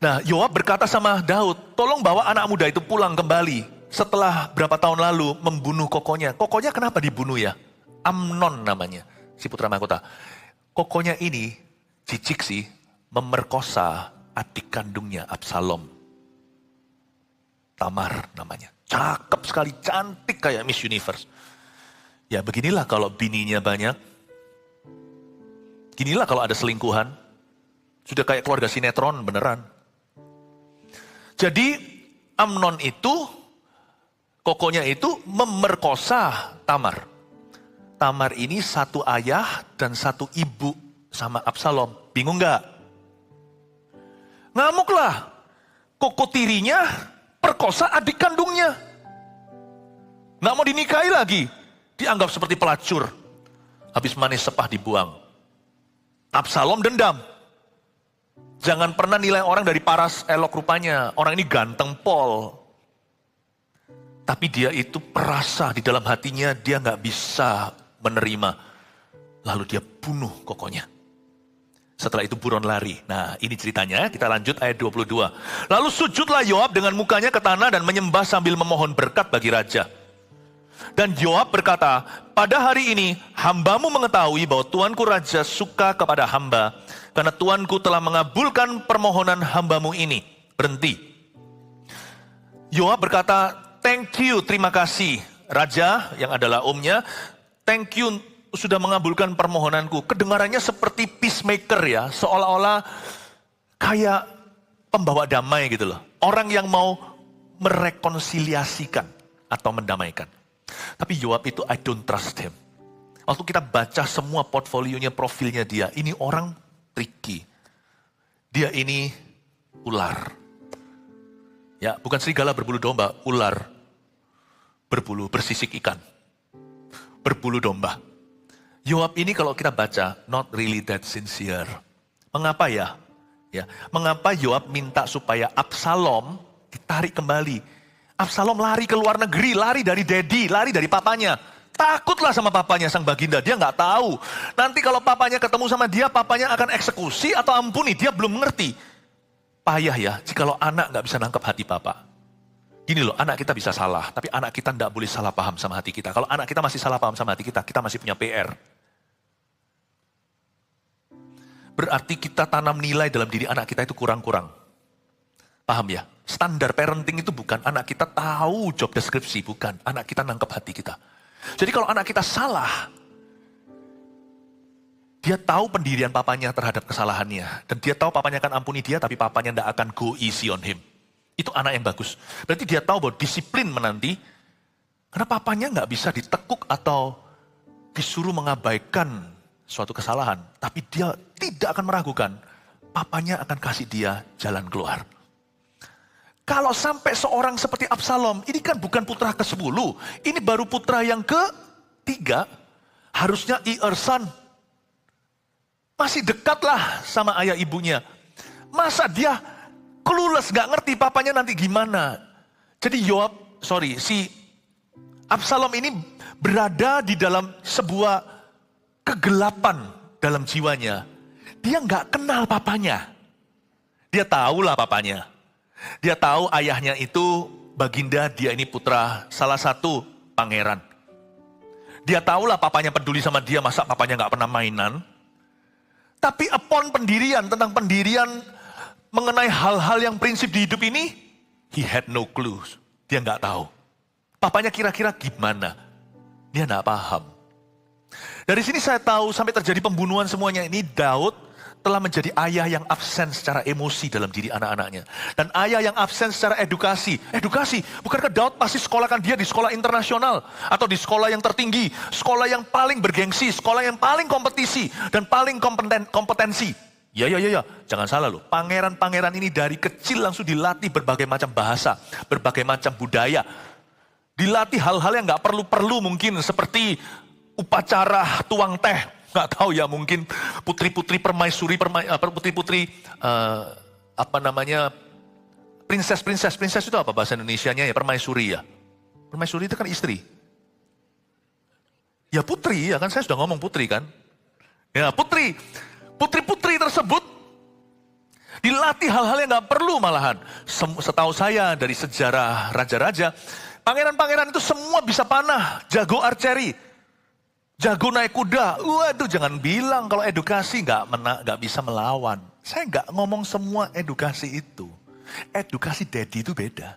Nah, Yoab berkata sama Daud, tolong bawa anak muda itu pulang kembali. Setelah berapa tahun lalu membunuh kokonya. Kokonya kenapa dibunuh ya? Amnon namanya, si putra mahkota. Kokonya ini, cicik sih, memerkosa adik kandungnya Absalom. Tamar namanya. Cakep sekali, cantik kayak Miss Universe. Ya beginilah kalau bininya banyak. Ginilah kalau ada selingkuhan. Sudah kayak keluarga sinetron beneran. Jadi Amnon itu, kokonya itu memerkosa Tamar. Tamar ini satu ayah dan satu ibu sama Absalom. Bingung gak? Ngamuklah. Koko tirinya perkosa adik kandungnya. Gak mau dinikahi lagi. Dianggap seperti pelacur. Habis manis sepah dibuang. Absalom dendam. Jangan pernah nilai orang dari paras elok rupanya. Orang ini ganteng pol. Tapi dia itu perasa di dalam hatinya, dia gak bisa menerima. Lalu dia bunuh kokonya. Setelah itu buron lari. Nah ini ceritanya, kita lanjut ayat 22. Lalu sujudlah Yoab dengan mukanya ke tanah dan menyembah sambil memohon berkat bagi raja. Dan Yoab berkata, pada hari ini hambamu mengetahui bahwa tuanku raja suka kepada hamba. Karena tuanku telah mengabulkan permohonan hambamu ini. Berhenti. Yoab berkata, thank you, terima kasih. Raja yang adalah omnya, thank you sudah mengabulkan permohonanku. Kedengarannya seperti peacemaker ya, seolah-olah kayak pembawa damai gitu loh. Orang yang mau merekonsiliasikan atau mendamaikan. Tapi Yoab itu I don't trust him. Waktu kita baca semua portfolionya, profilnya dia, ini orang tricky. Dia ini ular. Ya, bukan serigala berbulu domba, ular berbulu bersisik ikan. Berbulu domba. Yoab ini kalau kita baca, not really that sincere. Mengapa ya? Mengapa Yoab minta supaya Absalom ditarik kembali? Absalom lari ke luar negeri, lari dari daddy, lari dari papanya. Takutlah sama papanya sang baginda, dia nggak tahu. Nanti kalau papanya ketemu sama dia, papanya akan eksekusi atau ampuni, dia belum mengerti. Payah ya, jikalau anak nggak bisa nangkep hati papa. Gini loh, anak kita bisa salah, tapi anak kita nggak boleh salah paham sama hati kita. Kalau anak kita masih salah paham sama hati kita masih punya PR. Berarti kita tanam nilai dalam diri anak kita itu kurang-kurang. Paham ya? Standar parenting itu bukan anak kita tahu job deskripsi, bukan. Anak kita nangkep hati kita. Jadi kalau anak kita salah, dia tahu pendirian papanya terhadap kesalahannya. Dan dia tahu papanya akan ampuni dia, tapi papanya tidak akan go easy on him. Itu anak yang bagus. Berarti dia tahu bahwa disiplin menanti, karena papanya nggak bisa ditekuk atau disuruh mengabaikan suatu kesalahan. Tapi dia tidak akan meragukan, papanya akan kasih dia jalan keluar. Kalau sampai seorang seperti Absalom, ini kan bukan putra ke-10, ini baru putra yang ke-3, harusnya Iersan. Masih dekatlah sama ayah ibunya. Masa dia clueless, gak ngerti papanya nanti gimana. Jadi si Absalom ini berada di dalam sebuah kegelapan dalam jiwanya. Dia gak kenal papanya. Dia tahulah papanya. Dia tahu ayahnya itu Baginda, dia ini putra salah satu pangeran. Dia tahulah papanya peduli sama dia, masa papanya gak pernah mainan. Tapi upon tentang pendirian mengenai hal-hal yang prinsip di hidup ini, he had no clue. Dia nggak tahu. Papanya kira-kira gimana? Dia nggak paham. Dari sini saya tahu sampai terjadi pembunuhan semuanya ini, Daud telah menjadi ayah yang absen secara emosi dalam diri anak-anaknya. Dan ayah yang absen secara edukasi. Bukankah Daud pasti sekolahkan dia di sekolah internasional? Atau di sekolah yang tertinggi, sekolah yang paling bergengsi, sekolah yang paling kompetisi, dan paling kompetensi. Ya, jangan salah loh. Pangeran-pangeran ini dari kecil langsung dilatih berbagai macam bahasa, berbagai macam budaya. Dilatih hal-hal yang gak perlu-perlu mungkin, seperti upacara tuang teh. Gak tahu ya, mungkin putri-putri permaisuri, princess itu apa bahasa Indonesianya ya, permaisuri ya. Permaisuri itu kan istri. Ya putri ya kan, saya sudah ngomong putri kan. Ya putri-putri tersebut dilatih hal-hal yang gak perlu malahan. Setahu saya dari sejarah raja-raja, pangeran-pangeran itu semua bisa panah, jago archery, jago naik kuda. Waduh, jangan bilang kalau edukasi gak bisa melawan. Saya gak ngomong semua edukasi itu. Edukasi daddy itu beda.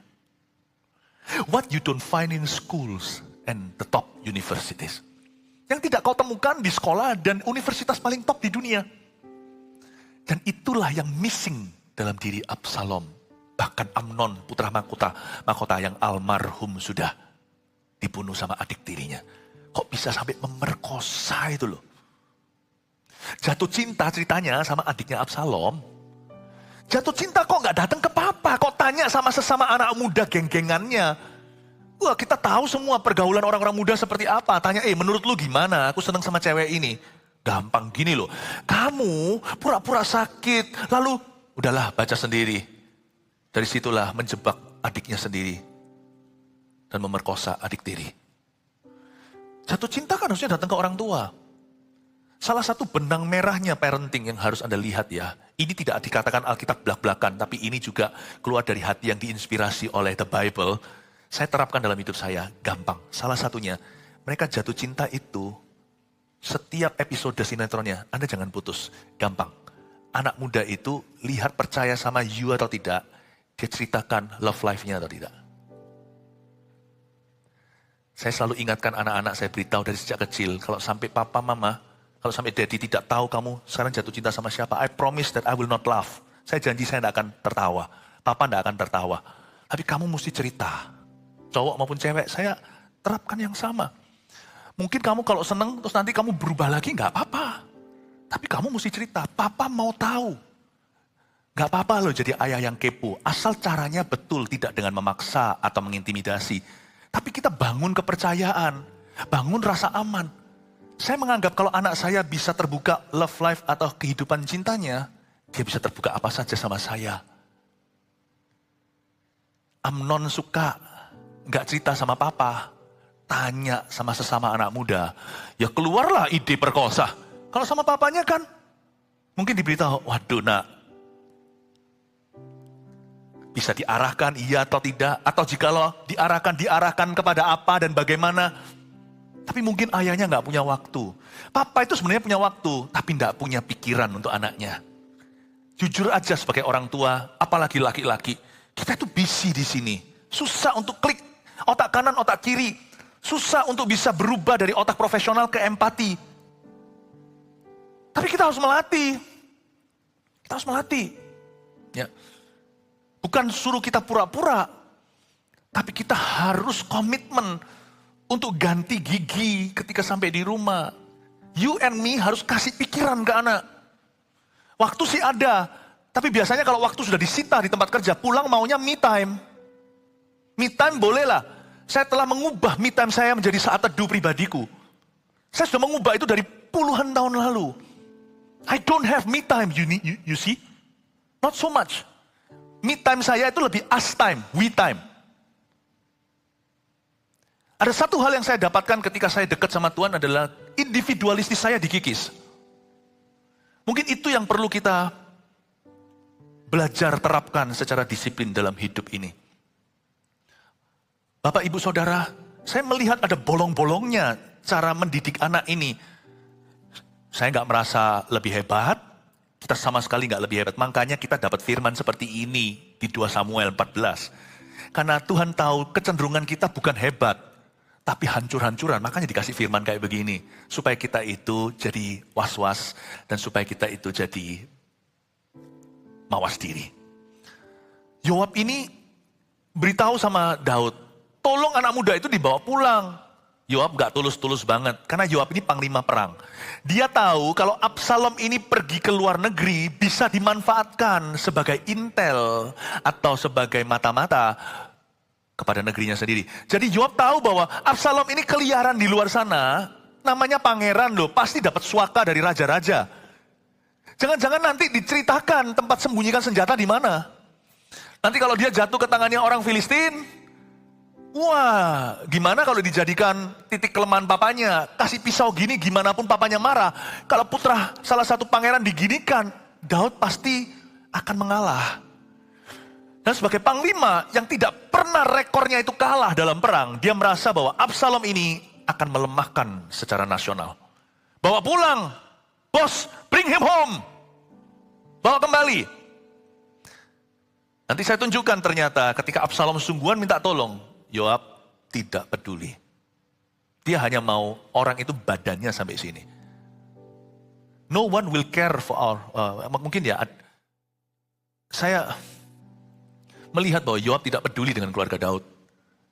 What you don't find in schools and the top universities. Yang tidak kau temukan di sekolah dan universitas paling top di dunia. Dan itulah yang missing dalam diri Absalom. Bahkan Amnon, putra mahkota yang almarhum sudah dibunuh sama adik tirinya. Kok bisa sampai memerkosa itu loh. Jatuh cinta ceritanya sama adiknya Absalom. Jatuh cinta kok gak datang ke papa. Kok tanya sama sesama anak muda geng-gengannya. Wah, kita tahu semua pergaulan orang-orang muda seperti apa. Tanya, menurut lu gimana? Aku seneng sama cewek ini. Gampang gini loh, kamu pura-pura sakit, lalu udahlah baca sendiri. Dari situlah menjebak adiknya sendiri dan memerkosa adik tiri. Jatuh cinta kan harusnya datang ke orang tua. Salah satu benang merahnya parenting yang harus Anda lihat ya. Ini tidak dikatakan Alkitab belak-belakan, tapi ini juga keluar dari hati yang diinspirasi oleh the Bible. Saya terapkan dalam hidup saya, gampang. Salah satunya, mereka jatuh cinta itu, setiap episode sinetronnya, Anda jangan putus. Gampang. Anak muda itu lihat percaya sama you atau tidak, dia ceritakan love life-nya atau tidak. Saya selalu ingatkan anak-anak, saya beritahu dari sejak kecil, kalau sampai papa, mama, kalau sampai daddy tidak tahu kamu sekarang jatuh cinta sama siapa, I promise that I will not laugh. Saya janji saya tidak akan tertawa. Papa tidak akan tertawa. Tapi kamu mesti cerita. Cowok maupun cewek, saya terapkan yang sama. Mungkin kamu kalau seneng terus nanti kamu berubah lagi, gak apa-apa. Tapi kamu mesti cerita, papa mau tahu. Gak apa-apa loh jadi ayah yang kepo. Asal caranya betul, tidak dengan memaksa atau mengintimidasi. Tapi kita bangun kepercayaan, bangun rasa aman. Saya menganggap kalau anak saya bisa terbuka love life atau kehidupan cintanya, dia bisa terbuka apa saja sama saya. Amnon suka gak cerita sama papa. Tanya sama sesama anak muda, ya keluarlah ide perkosa. Kalau sama papanya kan, mungkin diberitahu, waduh nak, bisa diarahkan iya atau tidak, atau jikalau diarahkan kepada apa dan bagaimana. Tapi mungkin ayahnya gak punya waktu. Papa itu sebenarnya punya waktu, tapi gak punya pikiran untuk anaknya. Jujur aja sebagai orang tua, apalagi laki-laki, kita itu busy di sini. Susah untuk klik otak kanan, otak kiri. Susah untuk bisa berubah dari otak profesional ke empati. Tapi kita harus melatih. Kita harus melatih. Ya. Bukan suruh kita pura-pura, tapi kita harus komitmen untuk ganti gigi ketika sampai di rumah. You and me harus kasih pikiran ke anak. Waktu sih ada, tapi biasanya kalau waktu sudah disita di tempat kerja, pulang maunya me time. Me time bolehlah. Saya telah mengubah me time saya menjadi saat teduh pribadiku. Saya sudah mengubah itu dari puluhan tahun lalu. I don't have me time, you see? Not so much. Me time saya itu lebih us time, we time. Ada satu hal yang saya dapatkan ketika saya dekat sama Tuhan adalah individualistis saya dikikis. Mungkin itu yang perlu kita belajar terapkan secara disiplin dalam hidup ini. Bapak, Ibu, Saudara, saya melihat ada bolong-bolongnya cara mendidik anak ini. Saya nggak merasa lebih hebat, kita sama sekali nggak lebih hebat. Makanya kita dapat firman seperti ini di 2 Samuel 14. Karena Tuhan tahu kecenderungan kita bukan hebat, tapi hancur-hancuran. Makanya dikasih firman kayak begini. Supaya kita itu jadi was-was dan supaya kita itu jadi mawas diri. Yoab ini beritahu sama Daud, tolong anak muda itu dibawa pulang. Yoab gak tulus-tulus banget, karena Yoab ini panglima perang. Dia tahu kalau Absalom ini pergi ke luar negeri bisa dimanfaatkan sebagai intel atau sebagai mata-mata kepada negerinya sendiri. Jadi Yoab tahu bahwa Absalom ini keliaran di luar sana, namanya pangeran loh, pasti dapat suaka dari raja-raja. Jangan-jangan nanti diceritakan tempat sembunyikan senjata di mana. Nanti kalau dia jatuh ke tangannya orang Filistin, wah, gimana kalau dijadikan titik kelemahan papanya? Kasih pisau gini, gimana pun papanya marah. Kalau putra salah satu pangeran diginikan, Daud pasti akan mengalah. Dan sebagai panglima yang tidak pernah rekornya itu kalah dalam perang, dia merasa bahwa Absalom ini akan melemahkan secara nasional. Bawa pulang, bos, bring him home. Bawa kembali. Nanti saya tunjukkan ternyata ketika Absalom sungguhan minta tolong, Yoab tidak peduli. Dia hanya mau orang itu badannya sampai sini. No one will care for our, mungkin ya, saya melihat bahwa Yoab tidak peduli dengan keluarga Daud.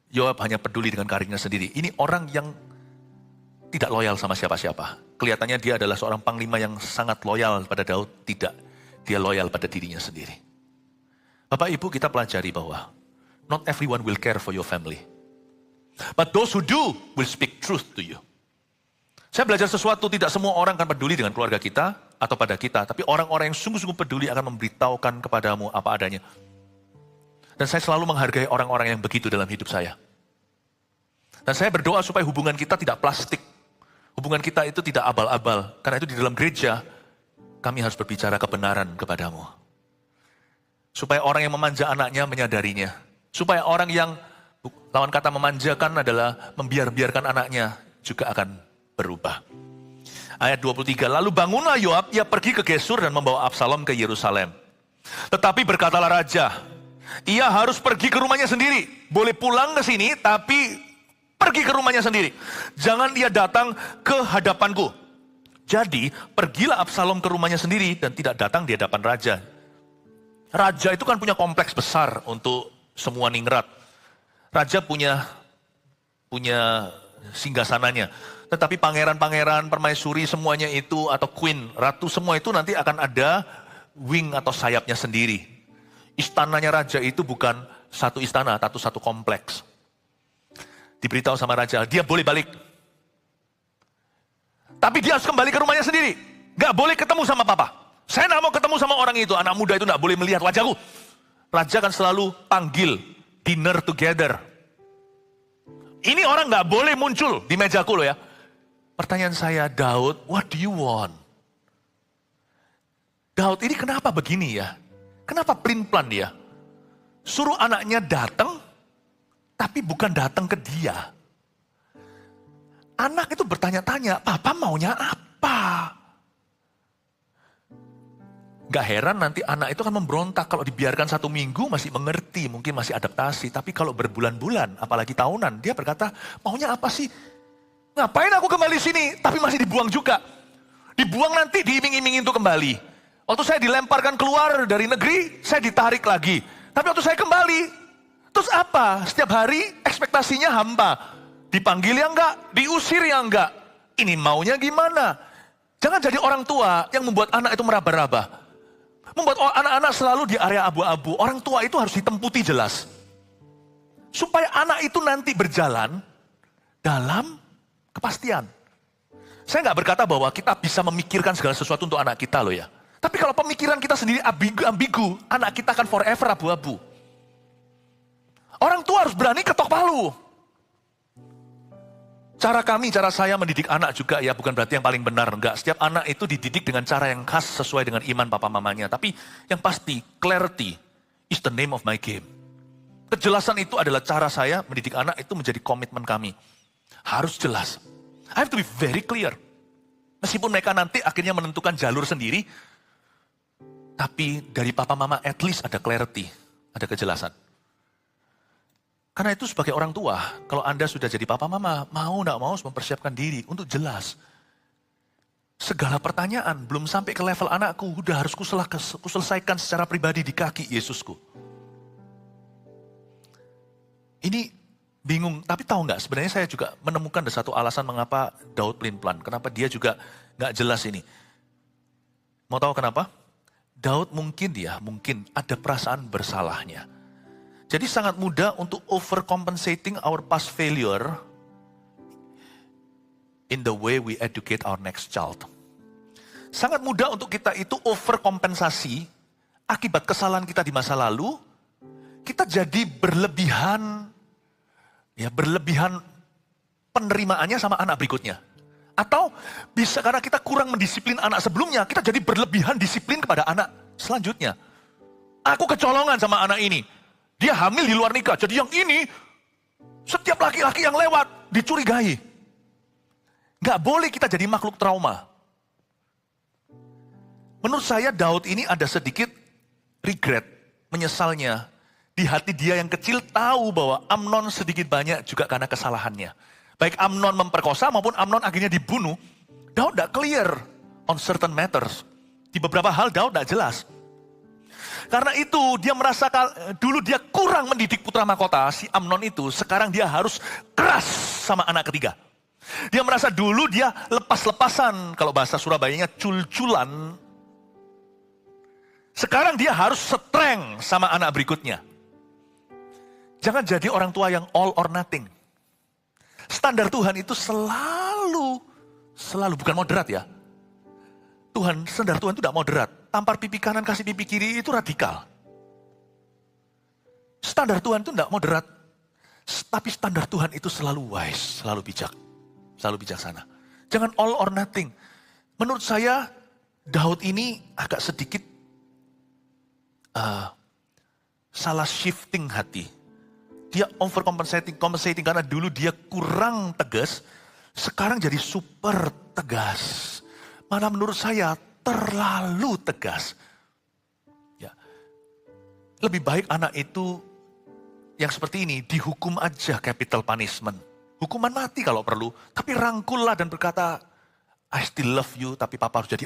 Yoab hanya peduli dengan karirnya sendiri. Ini orang yang tidak loyal sama siapa-siapa. Kelihatannya dia adalah seorang panglima yang sangat loyal pada Daud. Tidak, dia loyal pada dirinya sendiri. Bapak Ibu, kita pelajari bahwa not everyone will care for your family. But those who do will speak truth to you. Saya belajar sesuatu, tidak semua orang akan peduli dengan keluarga kita atau pada kita. Tapi orang-orang yang sungguh-sungguh peduli akan memberitahukan kepadamu apa adanya. Dan saya selalu menghargai orang-orang yang begitu dalam hidup saya. Dan saya berdoa supaya hubungan kita tidak plastik. Hubungan kita itu tidak abal-abal. Karena itu di dalam gereja, kami harus berbicara kebenaran kepadamu. Supaya orang yang memanja anaknya menyadarinya. Supaya orang yang, lawan kata memanjakan adalah membiarkan anaknya juga akan berubah. Ayat 23, lalu bangunlah Yoab, ia pergi ke Gesur dan membawa Absalom ke Yerusalem. Tetapi berkatalah raja, ia harus pergi ke rumahnya sendiri. Boleh pulang ke sini, tapi pergi ke rumahnya sendiri. Jangan dia datang ke hadapanku. Jadi, pergilah Absalom ke rumahnya sendiri dan tidak datang di hadapan raja. Raja itu kan punya kompleks besar untuk semua ningrat. Raja punya singgasananya. Tetapi pangeran-pangeran, permaisuri semuanya itu, atau queen, ratu semua itu nanti akan ada wing atau sayapnya sendiri. Istananya raja itu bukan satu istana, atau satu kompleks. Diberitahu sama raja, dia boleh balik. Tapi dia harus kembali ke rumahnya sendiri. Gak boleh ketemu sama papa. Saya gak mau ketemu sama orang itu, anak muda itu gak boleh melihat wajahku. Raja kan selalu panggil, dinner together. Ini orang gak boleh muncul di mejaku loh ya. Pertanyaan saya, Daud, what do you want? Daud ini kenapa begini ya? Kenapa pelin-pelan dia? Suruh anaknya datang, tapi bukan datang ke dia. Anak itu bertanya-tanya, papa maunya apa? Gak heran nanti anak itu akan memberontak. Kalau dibiarkan 1 minggu masih mengerti, mungkin masih adaptasi. Tapi kalau berbulan-bulan, apalagi tahunan, dia berkata, maunya apa sih? Ngapain aku kembali sini? Tapi masih dibuang juga. Dibuang nanti diiming-imingi untuk kembali. Waktu saya dilemparkan keluar dari negeri, saya ditarik lagi. Tapi waktu saya kembali, terus apa? Setiap hari ekspektasinya hampa. Dipanggil ya enggak, diusir ya enggak. Ini maunya gimana? Jangan jadi orang tua yang membuat anak itu meraba-raba. Membuat anak-anak selalu di area abu-abu. Orang tua itu harus ditemputi jelas. Supaya anak itu nanti berjalan dalam kepastian. Saya nggak berkata bahwa kita bisa memikirkan segala sesuatu untuk anak kita loh ya. Tapi kalau pemikiran kita sendiri ambigu, anak kita akan forever abu-abu. Orang tua harus berani ketok palu. Cara saya mendidik anak juga ya bukan berarti yang paling benar. Enggak, setiap anak itu dididik dengan cara yang khas sesuai dengan iman papa mamanya. Tapi yang pasti, clarity is the name of my game. Kejelasan itu adalah cara saya mendidik anak itu menjadi komitmen kami. Harus jelas. I have to be very clear. Meskipun mereka nanti akhirnya menentukan jalur sendiri, tapi dari papa mama at least ada clarity, ada kejelasan. Karena itu sebagai orang tua, kalau Anda sudah jadi papa mama, mau gak mau harus mempersiapkan diri untuk jelas. Segala pertanyaan, belum sampai ke level anakku, udah harus kuselesaikan secara pribadi di kaki Yesusku. Ini bingung, tapi tahu nggak? Sebenarnya saya juga menemukan ada satu alasan mengapa Daud pelin-pelan. Kenapa dia juga nggak jelas ini. Mau tahu kenapa? Daud mungkin ada perasaan bersalahnya. Jadi sangat mudah untuk overcompensating our past failure in the way we educate our next child. Sangat mudah untuk kita itu overkompensasi akibat kesalahan kita di masa lalu. Kita jadi berlebihan penerimaannya sama anak berikutnya. Atau bisa karena kita kurang mendisiplin anak sebelumnya, kita jadi berlebihan disiplin kepada anak selanjutnya. Aku kecolongan sama anak ini. Dia hamil di luar nikah. Jadi yang ini, setiap laki-laki yang lewat dicurigai. Gak boleh kita jadi makhluk trauma. Menurut saya Daud ini ada sedikit regret, menyesalnya. Di hati dia yang kecil tahu bahwa Amnon sedikit banyak juga karena kesalahannya. Baik Amnon memperkosa maupun Amnon akhirnya dibunuh. Daud tidak clear on certain matters. Di beberapa hal Daud tidak jelas. Karena itu dia merasa dulu dia kurang mendidik putra mahkota, si Amnon itu. Sekarang dia harus keras sama anak ketiga. Dia merasa dulu dia lepas-lepasan, kalau bahasa Surabayanya cul-culan. Sekarang dia harus strength sama anak berikutnya. Jangan jadi orang tua yang all or nothing. Standar Tuhan itu selalu bukan moderat ya. Standar Tuhan itu tidak moderat. Tampar pipi kanan, kasih pipi kiri itu radikal. Standar Tuhan itu tidak moderat. Tapi standar Tuhan itu selalu wise, selalu bijak. Selalu bijaksana. Jangan all or nothing. Menurut saya, Daud ini agak sedikit salah shifting hati. Dia overcompensating karena dulu dia kurang tegas. Sekarang jadi super tegas. Mana menurut saya terlalu tegas. Ya. Lebih baik anak itu yang seperti ini dihukum aja capital punishment. Hukuman mati kalau perlu. Tapi rangkullah dan berkata, I still love you, tapi papa harus jadi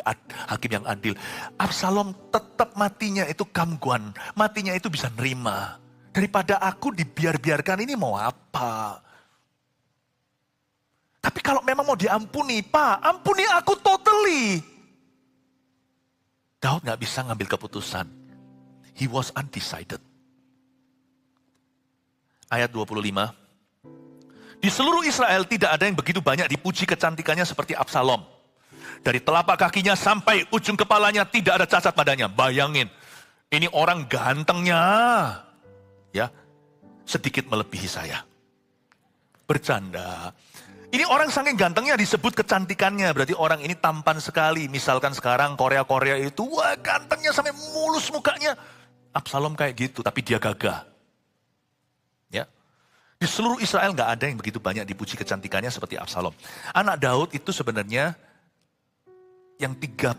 hakim yang adil. Absalom tetap matinya itu kamguan. Matinya itu bisa nerima. Daripada aku dibiarkan ini mau apa? Tapi kalau memang mau diampuni, Pak, ampuni aku totally. Daud gak bisa ngambil keputusan. He was undecided. Ayat 25. Di seluruh Israel tidak ada yang begitu banyak dipuji kecantikannya seperti Absalom. Dari telapak kakinya sampai ujung kepalanya tidak ada cacat padanya. Bayangin, ini orang gantengnya. Ya, sedikit melebihi saya. Bercanda. Ini orang saking gantengnya disebut kecantikannya. Berarti orang ini tampan sekali. Misalkan sekarang Korea itu, wah gantengnya sampai mulus mukanya. Absalom kayak gitu, tapi dia gagah. Ya. Di seluruh Israel gak ada yang begitu banyak dipuji kecantikannya seperti Absalom. Anak Daud itu sebenarnya yang tiga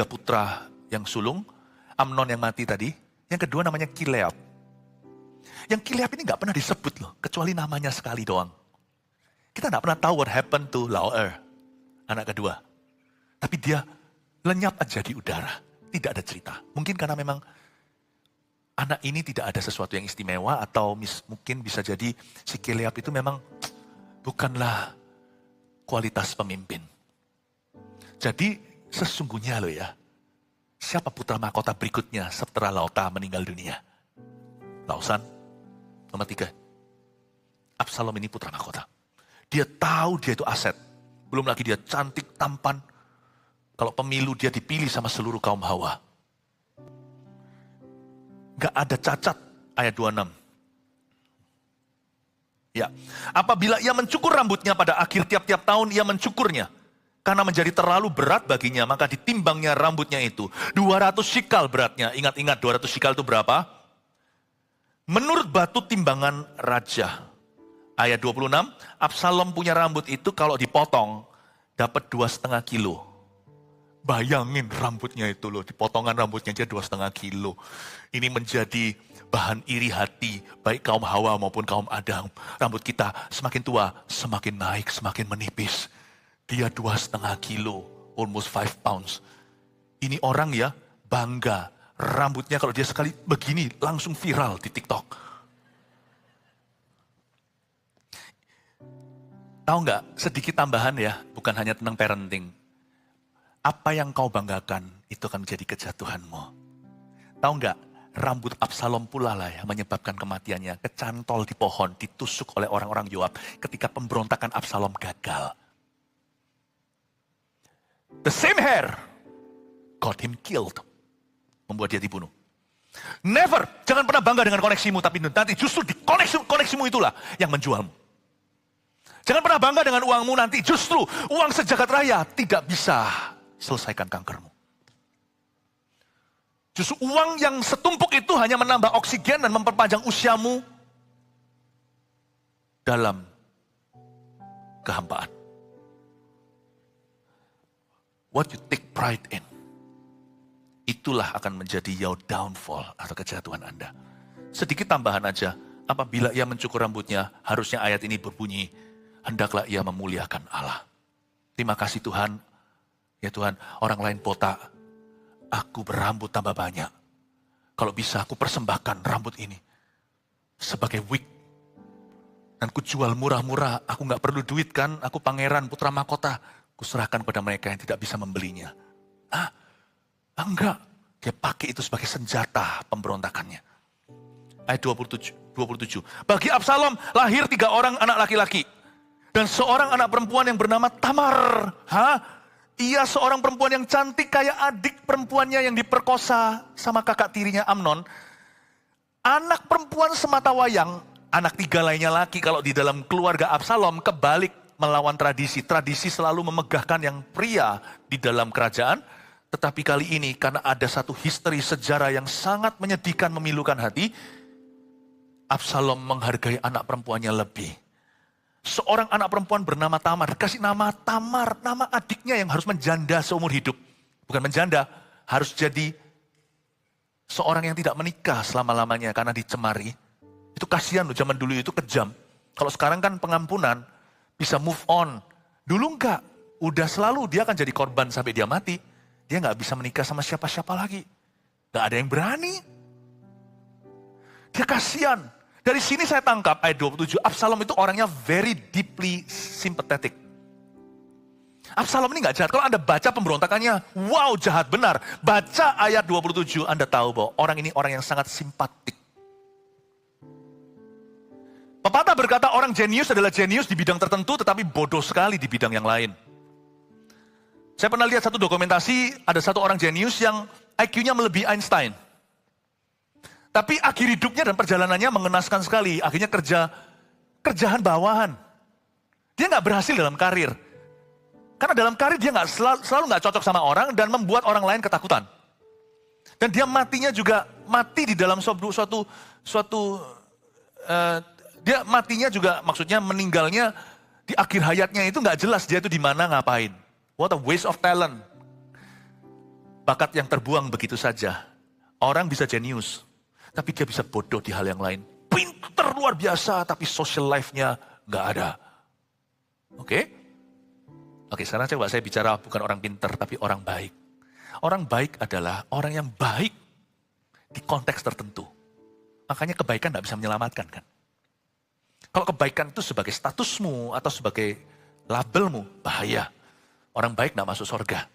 putra yang sulung. Amnon yang mati tadi. Yang kedua namanya Kileab. Yang Kileab ini gak pernah disebut loh. Kecuali namanya sekali doang. Kita gak pernah tahu what happened to Lauer, anak kedua. Tapi dia lenyap aja di udara. Tidak ada cerita. Mungkin karena memang anak ini tidak ada sesuatu yang istimewa atau mungkin bisa jadi si Keleab itu memang bukanlah kualitas pemimpin. Jadi sesungguhnya loh ya, siapa putra mahkota berikutnya setelah Laota meninggal dunia? Lausan, nomor 3. Absalom ini putra mahkota. Dia tahu dia itu aset. Belum lagi dia cantik, tampan. Kalau pemilu dia dipilih sama seluruh kaum Hawa. Gak ada cacat, ayat 26. Ya, apabila ia mencukur rambutnya pada akhir tiap-tiap tahun, ia mencukurnya. Karena menjadi terlalu berat baginya, maka ditimbangnya rambutnya itu. 200 shikal beratnya. Ingat-ingat 200 shikal itu berapa? Menurut batu timbangan raja. Ayat 26, Absalom punya rambut itu kalau dipotong, dapat 2,5 kilo. Bayangin rambutnya itu loh, dipotongan rambutnya aja 2,5 kilo. Ini menjadi bahan iri hati, baik kaum Hawa maupun kaum Adam. Rambut kita semakin tua, semakin naik, semakin menipis. Dia 2,5 kilo, almost 5 pounds. Ini orang ya bangga, rambutnya kalau dia sekali begini langsung viral di TikTok. Tahu nggak, sedikit tambahan ya, bukan hanya tentang parenting. Apa yang kau banggakan, itu akan menjadi kejatuhanmu. Tahu nggak, rambut Absalom pula lah yang menyebabkan kematiannya. Kecantol di pohon, ditusuk oleh orang-orang Yoab ketika pemberontakan Absalom gagal. The same hair got him killed. Membuat dia dibunuh. Never, jangan pernah bangga dengan koneksimu, tapi nanti justru di koneksimu itulah yang menjualmu. Jangan pernah bangga dengan uangmu, nanti justru uang sejagat raya tidak bisa selesaikan kankermu. Justru uang yang setumpuk itu hanya menambah oksigen dan memperpanjang usiamu dalam kehampaan. What you take pride in, itulah akan menjadi your downfall atau kejatuhan Anda. Sedikit tambahan aja, apabila ia mencukur rambutnya, harusnya ayat ini berbunyi, hendaklah ia memuliakan Allah. Terima kasih Tuhan. Ya Tuhan, orang lain botak, aku berambut tambah banyak. Kalau bisa aku persembahkan rambut ini sebagai wig. Dan ku jual murah-murah, aku gak perlu duit kan, aku pangeran putra mahkota. Ku serahkan pada mereka yang tidak bisa membelinya. Enggak, dia pakai itu sebagai senjata pemberontakannya. Ayat 27. Bagi Absalom lahir 3 orang anak laki-laki. Dan seorang anak perempuan yang bernama Tamar. Ia seorang perempuan yang cantik kayak adik perempuannya yang diperkosa sama kakak tirinya Amnon. Anak perempuan semata wayang, anak 3 lainnya laki. Kalau di dalam keluarga Absalom kebalik melawan tradisi. Tradisi selalu memegahkan yang pria di dalam kerajaan. Tetapi kali ini karena ada satu history sejarah yang sangat menyedihkan, memilukan hati. Absalom menghargai anak perempuannya lebih. Seorang anak perempuan bernama Tamar, dikasih nama Tamar, nama adiknya yang harus menjanda seumur hidup. Bukan menjanda, harus jadi seorang yang tidak menikah selama-lamanya karena dicemari. Itu kasihan loh, zaman dulu itu kejam. Kalau sekarang kan pengampunan, bisa move on. Dulu enggak, udah selalu dia akan jadi korban sampai dia mati. Dia nggak bisa menikah sama siapa-siapa lagi. Nggak ada yang berani. Dia kasihan. Dari sini saya tangkap ayat 27, Absalom itu orangnya very deeply sympathetic. Absalom ini nggak jahat. Kalau Anda baca pemberontakannya, wow jahat benar. Baca ayat 27, Anda tahu bahwa orang ini orang yang sangat simpatik. Pepatah berkata orang jenius adalah jenius di bidang tertentu, tetapi bodoh sekali di bidang yang lain. Saya pernah lihat satu dokumentasi, ada satu orang jenius yang IQ-nya melebihi Einstein. Tapi akhir hidupnya dan perjalanannya mengenaskan sekali. Akhirnya kerjaan bawahan. Dia nggak berhasil dalam karir. Karena dalam karir dia selalu nggak cocok sama orang dan membuat orang lain ketakutan. Dan dia matinya juga mati di dalam dia matinya juga maksudnya meninggalnya di akhir hayatnya itu nggak jelas dia itu di mana ngapain. What a waste of talent. Bakat yang terbuang begitu saja. Orang bisa jenius. Tapi dia bisa bodoh di hal yang lain. Pinter luar biasa, tapi social life-nya nggak ada. Oke, sekarang coba saya bicara bukan orang pinter, tapi orang baik. Orang baik adalah orang yang baik di konteks tertentu. Makanya kebaikan tidak bisa menyelamatkan kan. Kalau kebaikan itu sebagai statusmu atau sebagai labelmu, bahaya. Orang baik tidak masuk surga.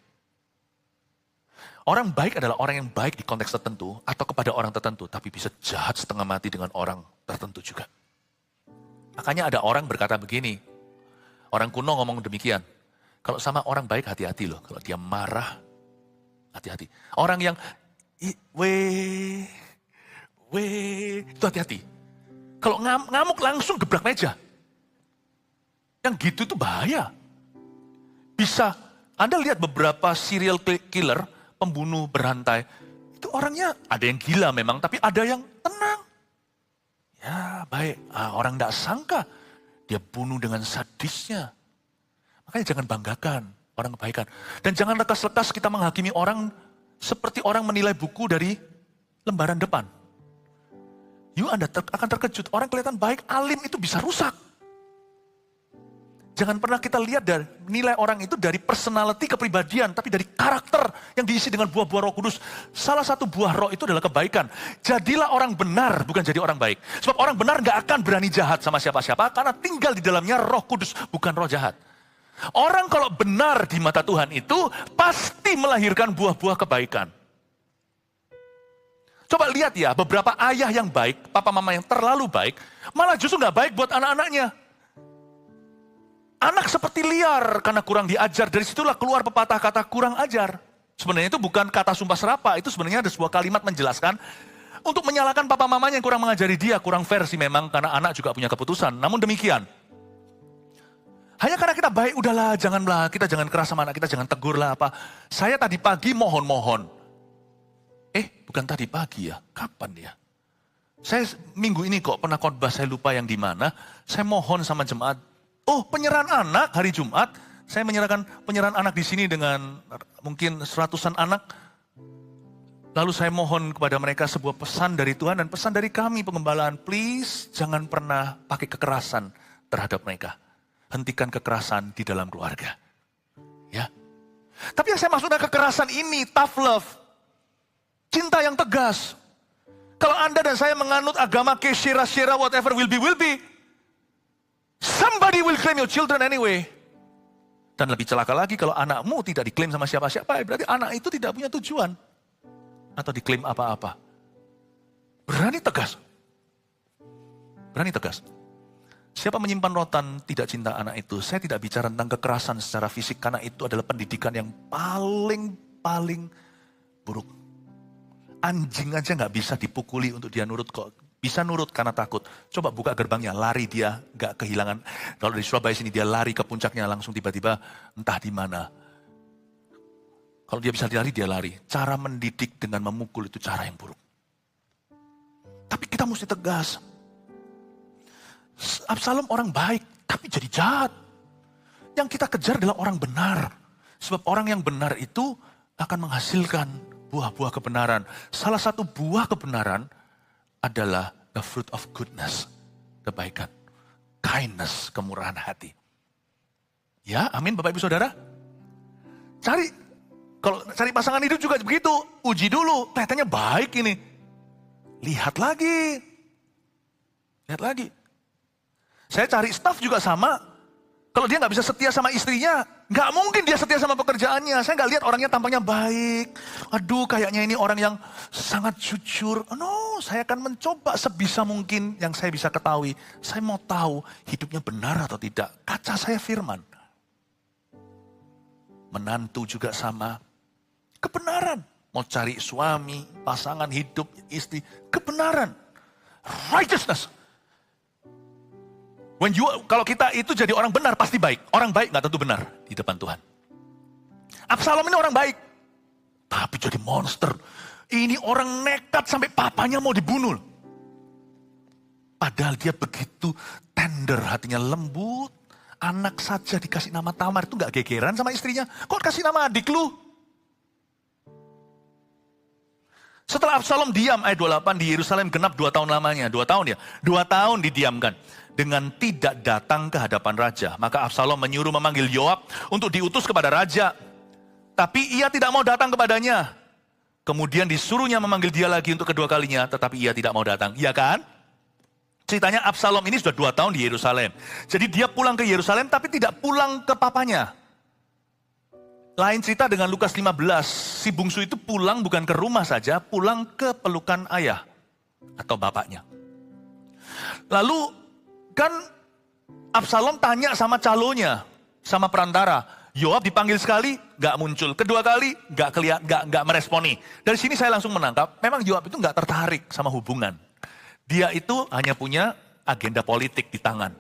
Orang baik adalah orang yang baik di konteks tertentu atau kepada orang tertentu, tapi bisa jahat setengah mati dengan orang tertentu juga. Makanya ada orang berkata begini, orang kuno ngomong demikian, kalau sama orang baik hati-hati loh, kalau dia marah, hati-hati. Orang yang, itu hati-hati. Kalau ngamuk langsung gebrak meja. Yang gitu itu bahaya. Bisa, Anda lihat beberapa serial killer, pembunuh berantai, itu orangnya ada yang gila memang, tapi ada yang tenang. Ya baik, orang tidak sangka dia bunuh dengan sadisnya. Makanya jangan banggakan orang kebaikan. Dan jangan lekas-lekas kita menghakimi orang seperti orang menilai buku dari lembaran depan. Anda akan terkejut, orang kelihatan baik, alim itu bisa rusak. Jangan pernah kita lihat dari nilai orang itu dari personality, kepribadian, tapi dari karakter yang diisi dengan buah-buah Roh Kudus. Salah satu buah roh itu adalah kebaikan. Jadilah orang benar, bukan jadi orang baik. Sebab orang benar gak akan berani jahat sama siapa-siapa, karena tinggal di dalamnya Roh Kudus, bukan roh jahat. Orang kalau benar di mata Tuhan itu pasti melahirkan buah-buah kebaikan. Coba lihat ya, beberapa ayah yang baik, papa mama yang terlalu baik, malah justru gak baik buat anak-anaknya. Anak seperti liar karena kurang diajar, dari situlah keluar pepatah kata kurang ajar. Sebenarnya itu bukan kata sumpah serapa, itu sebenarnya ada sebuah kalimat menjelaskan untuk menyalahkan papa mamanya yang kurang mengajari dia, kurang fair sih memang, karena anak juga punya keputusan. Namun demikian, hanya karena kita baik, udahlah janganlah, kita jangan keras sama anak kita, jangan tegur lah apa. Saya tadi pagi mohon-mohon. Bukan tadi pagi ya, kapan ya? Saya minggu ini kok pernah khotbah, saya lupa yang di mana. Saya mohon sama jemaat, penyerahan anak hari Jumat, saya menyerahkan penyerahan anak di sini dengan mungkin seratusan anak. Lalu saya mohon kepada mereka sebuah pesan dari Tuhan dan pesan dari kami pengembalaan, please jangan pernah pakai kekerasan terhadap mereka. Hentikan kekerasan di dalam keluarga. Ya. Tapi yang saya maksudnya kekerasan ini, tough love. Cinta yang tegas. Kalau Anda dan saya menganut agama shera whatever will be. Somebody will claim your children anyway. Dan lebih celaka lagi kalau anakmu tidak diklaim sama siapa-siapa, berarti anak itu tidak punya tujuan. Atau diklaim apa-apa. Berani tegas. Berani tegas. Siapa menyimpan rotan tidak cinta anak itu. Saya tidak bicara tentang kekerasan secara fisik, karena itu adalah pendidikan yang paling buruk. Anjing aja gak bisa dipukuli untuk dia nurut kok. Bisa nurut karena takut. Coba buka gerbangnya, lari dia, gak kehilangan. Kalau di Surabaya sini dia lari ke puncaknya langsung tiba-tiba entah di mana. Kalau dia bisa lari, dia lari. Cara mendidik dengan memukul itu cara yang buruk. Tapi kita mesti tegas. Absalom orang baik, tapi jadi jahat. Yang kita kejar adalah orang benar. Sebab orang yang benar itu akan menghasilkan buah-buah kebenaran. Salah satu buah kebenaran adalah the fruit of goodness, kebaikan, kindness, kemurahan hati. Ya, amin Bapak Ibu Saudara. Kalau cari pasangan hidup juga begitu, uji dulu, kelihatannya baik ini. Lihat lagi. Saya cari staff juga sama. Kalau dia gak bisa setia sama istrinya, gak mungkin dia setia sama pekerjaannya. Saya gak lihat orangnya tampaknya baik. Aduh, kayaknya ini orang yang sangat jujur. No, saya akan mencoba sebisa mungkin yang saya bisa ketahui. Saya mau tahu hidupnya benar atau tidak. Kaca saya firman. Menantu juga sama. Kebenaran. Mau cari suami, pasangan hidup, istri. Kebenaran. Righteousness. Kalau kita itu jadi orang benar pasti baik. Orang baik gak tentu benar di depan Tuhan. Absalom ini orang baik. Tapi jadi monster. Ini orang nekat sampai papanya mau dibunuh. Padahal dia begitu tender, hatinya lembut. Anak saja dikasih nama Tamar, itu gak gegeran sama istrinya. Kok kasih nama adik lu? Setelah Absalom diam, ayat 28 di Yerusalem genap 2 tahun lamanya. 2 tahun ya? 2 tahun didiamkan. Dengan tidak datang ke hadapan raja. Maka Absalom menyuruh memanggil Yoab untuk diutus kepada raja. Tapi ia tidak mau datang kepadanya. Kemudian disuruhnya memanggil dia lagi untuk kedua kalinya, tetapi ia tidak mau datang. Iya kan? Ceritanya Absalom ini sudah 2 tahun di Yerusalem. Jadi dia pulang ke Yerusalem tapi tidak pulang ke papanya. Lain cerita dengan Lukas 15, si bungsu itu pulang bukan ke rumah saja, pulang ke pelukan ayah atau bapaknya. Lalu kan Absalom tanya sama calonnya, sama perantara. Yoab dipanggil sekali, gak muncul. Kedua kali, gak meresponi. Dari sini saya langsung menangkap, memang Yoab itu gak tertarik sama hubungan. Dia itu hanya punya agenda politik di tangan.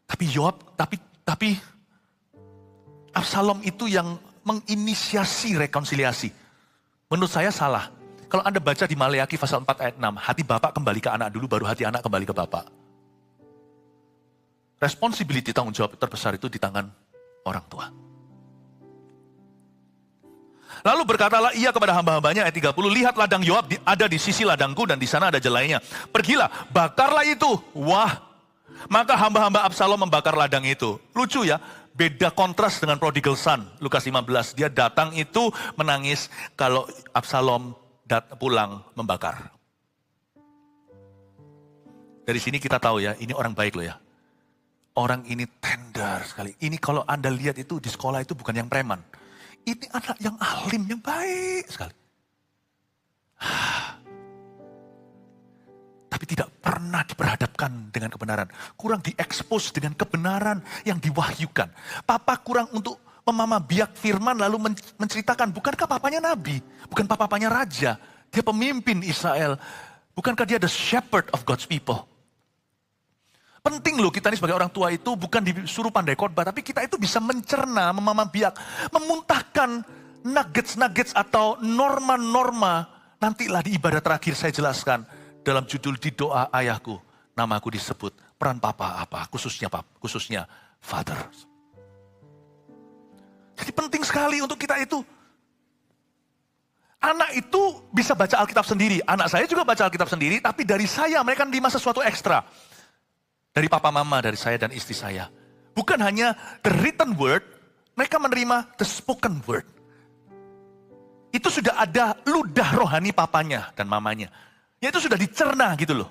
Tapi Absalom itu yang menginisiasi rekonsiliasi. Menurut saya salah. Kalau Anda baca di Maleakhi pasal 4 ayat 6, hati bapak kembali ke anak dulu, baru hati anak kembali ke bapak. Responsibility, tanggung jawab terbesar itu di tangan orang tua. Lalu berkatalah ia kepada hamba-hambanya ayat 30, lihat ladang Yoab ada di sisi ladangku dan di sana ada jelainya. Pergilah, bakarlah itu. Wah, maka hamba-hamba Absalom membakar ladang itu. Lucu ya, beda kontras dengan prodigal son, Lukas 15. Dia datang itu menangis kalau Absalom pulang membakar. Dari sini kita tahu ya, ini orang baik loh ya. Orang ini tender sekali. Ini kalau Anda lihat itu di sekolah itu bukan yang preman. Ini anak yang alim, yang baik sekali. Tapi tidak pernah diperhadapkan dengan kebenaran. Kurang diekspos dengan kebenaran yang diwahyukan. Papa kurang untuk memama biak firman lalu menceritakan, bukankah papanya nabi? Bukan papanya raja? Dia pemimpin Israel. Bukankah dia the shepherd of God's people? Penting loh kita ini sebagai orang tua itu bukan disuruh pandai khotbah, tapi kita itu bisa mencerna, memama biak, memuntahkan nuggets-nuggets atau norma-norma. Nantilah di ibadah terakhir saya jelaskan dalam judul di doa ayahku, namaku disebut, peran papa apa, khususnya father. Jadi penting sekali untuk kita itu. Anak itu bisa baca Alkitab sendiri, anak saya juga baca Alkitab sendiri, tapi dari saya mereka menerima sesuatu ekstra. Dari papa mama, dari saya dan istri saya. Bukan hanya the written word, mereka menerima the spoken word. Itu sudah ada ludah rohani papanya dan mamanya. Ya itu sudah dicerna gitu loh.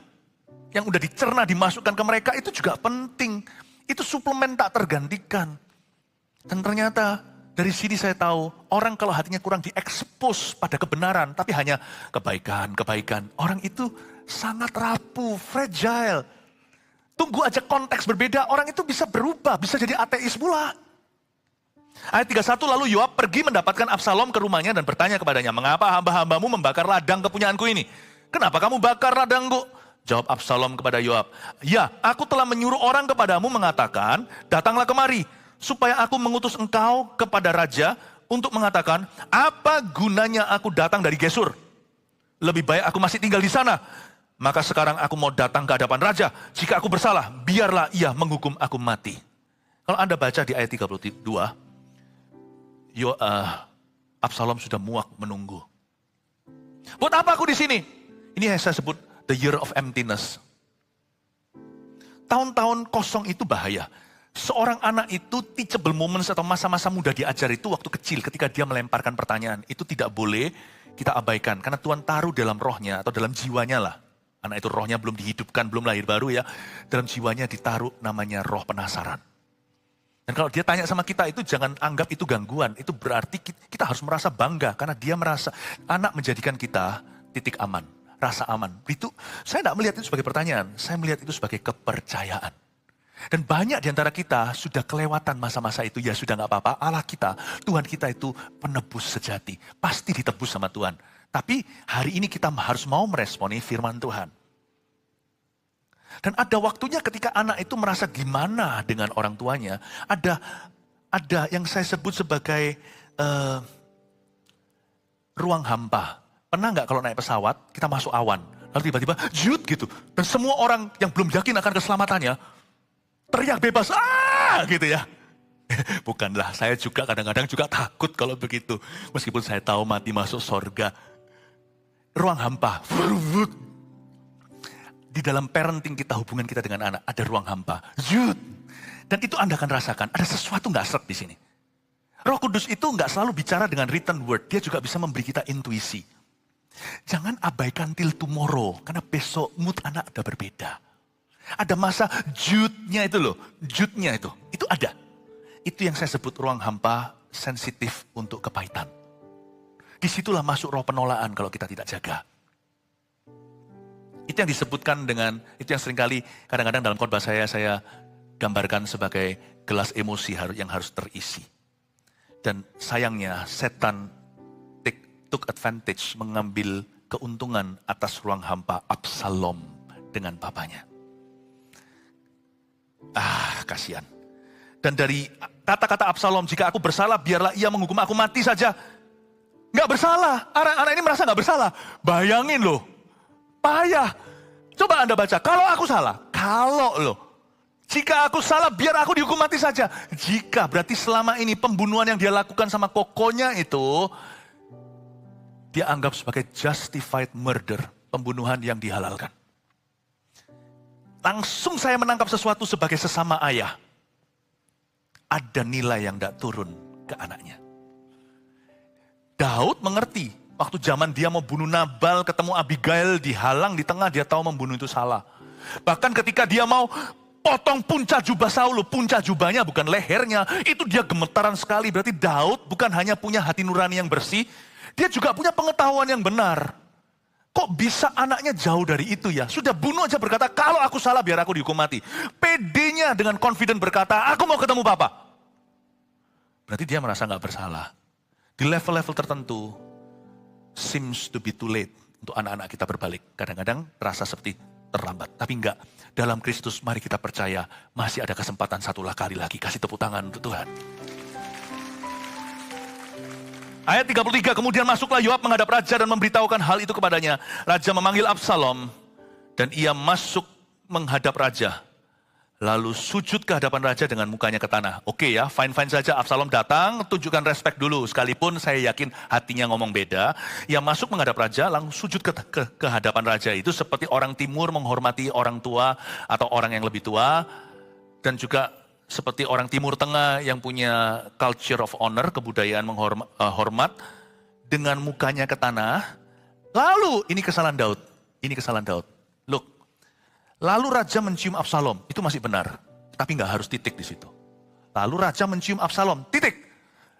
Yang udah dicerna, dimasukkan ke mereka itu juga penting. Itu suplemen tak tergantikan. Dan ternyata dari sini saya tahu, orang kalau hatinya kurang diekspos pada kebenaran, tapi hanya kebaikan. Orang itu sangat rapuh, fragile. Tunggu aja konteks berbeda, orang itu bisa berubah, bisa jadi ateis pula. Ayat 31, lalu Yoab pergi mendapatkan Absalom ke rumahnya dan bertanya kepadanya, mengapa hamba-hambamu membakar ladang kepunyaanku ini? Kenapa kamu bakar ladangku? Jawab Absalom kepada Yoab, ya aku telah menyuruh orang kepadamu mengatakan, datanglah kemari, supaya aku mengutus engkau kepada raja untuk mengatakan, apa gunanya aku datang dari Gesur? Lebih baik aku masih tinggal di sana. Maka sekarang aku mau datang ke hadapan raja. Jika aku bersalah, biarlah ia menghukum aku mati. Kalau Anda baca di ayat 32, Absalom sudah muak menunggu. Buat apa aku di sini? Ini yang saya sebut the year of emptiness. Tahun-tahun kosong itu bahaya. Seorang anak itu teachable moments atau masa-masa muda diajar itu waktu kecil ketika dia melemparkan pertanyaan. Itu tidak boleh kita abaikan. Karena Tuhan taruh dalam rohnya atau dalam jiwanya lah. Anak itu rohnya belum dihidupkan, belum lahir baru ya. Dalam jiwanya ditaruh namanya roh penasaran. Dan kalau dia tanya sama kita itu jangan anggap itu gangguan. Itu berarti kita harus merasa bangga. Karena dia merasa anak menjadikan kita titik aman. Rasa aman. Itu saya tidak melihat itu sebagai pertanyaan. Saya melihat itu sebagai kepercayaan. Dan banyak di antara kita sudah kelewatan masa-masa itu. Ya sudah gak apa-apa. Allah kita, Tuhan kita itu penebus sejati. Pasti ditebus sama Tuhan. Tapi hari ini kita harus mau meresponi firman Tuhan. Dan ada waktunya ketika anak itu merasa gimana dengan orang tuanya. Ada yang saya sebut sebagai ruang hampa. Pernah nggak kalau naik pesawat, kita masuk awan. Lalu tiba-tiba jut gitu. Dan semua orang yang belum yakin akan keselamatannya, teriak bebas, gitu ya. Bukanlah, saya juga kadang-kadang juga takut kalau begitu. Meskipun saya tahu mati masuk sorga. Ruang hampa. Di dalam parenting kita, hubungan kita dengan anak, ada ruang hampa. Dan itu Anda akan rasakan, ada sesuatu gak seret di sini. Roh Kudus itu nggak selalu bicara dengan written word, dia juga bisa memberi kita intuisi. Jangan abaikan till tomorrow, karena besok mood anak udah berbeda. Ada masa Jude-nya itu loh, Jude-nya itu ada. Itu yang saya sebut ruang hampa sensitif untuk kepahitan. Disitulah masuk roh penolakan kalau kita tidak jaga. Itu yang disebutkan dengan, itu yang seringkali kadang-kadang dalam khotbah saya gambarkan sebagai gelas emosi yang harus terisi. Dan sayangnya setan took advantage, mengambil keuntungan atas ruang hampa Absalom dengan papanya. Kasihan. Dan dari kata-kata Absalom, jika aku bersalah biarlah ia menghukum aku mati saja. Nggak bersalah, anak-anak ini merasa nggak bersalah. Bayangin loh, payah. Coba Anda baca, kalau aku salah, jika aku salah biar aku dihukum mati saja. Jika berarti selama ini pembunuhan yang dia lakukan sama kokonya itu, dia anggap sebagai justified murder, pembunuhan yang dihalalkan. Langsung saya menangkap sesuatu sebagai sesama ayah. Ada nilai yang tidak turun ke anaknya. Daud mengerti, waktu zaman dia mau bunuh Nabal, ketemu Abigail, dihalang di tengah, dia tahu membunuh itu salah. Bahkan ketika dia mau potong puncak jubah Saul, puncak jubahnya bukan lehernya, itu dia gemetaran sekali. Berarti Daud bukan hanya punya hati nurani yang bersih, dia juga punya pengetahuan yang benar. Kok bisa anaknya jauh dari itu ya? Sudah bunuh aja berkata, kalau aku salah biar aku dihukum mati. PD-nya dengan confident berkata, aku mau ketemu papa. Berarti dia merasa gak bersalah. Di level-level tertentu, seems to be too late untuk anak-anak kita berbalik. Kadang-kadang terasa seperti terlambat. Tapi enggak, dalam Kristus mari kita percaya, masih ada kesempatan satu kali lagi. Kasih tepuk tangan untuk Tuhan. Ayat 33, kemudian masuklah Yoab menghadap raja dan memberitahukan hal itu kepadanya. Raja memanggil Absalom dan ia masuk menghadap raja. Lalu sujud ke hadapan raja dengan mukanya ke tanah. Oke ya, fine-fine saja. Absalom datang, tunjukkan respect dulu. Sekalipun saya yakin hatinya ngomong beda. Ia masuk menghadap raja, langsung sujud ke hadapan raja. Itu seperti orang timur menghormati orang tua atau orang yang lebih tua. Dan juga seperti orang Timur Tengah yang punya culture of honor, kebudayaan hormat, dengan mukanya ke tanah. Lalu, ini kesalahan Daud. Look, lalu raja mencium Absalom, itu masih benar. Tapi nggak harus titik di situ. Lalu raja mencium Absalom, titik.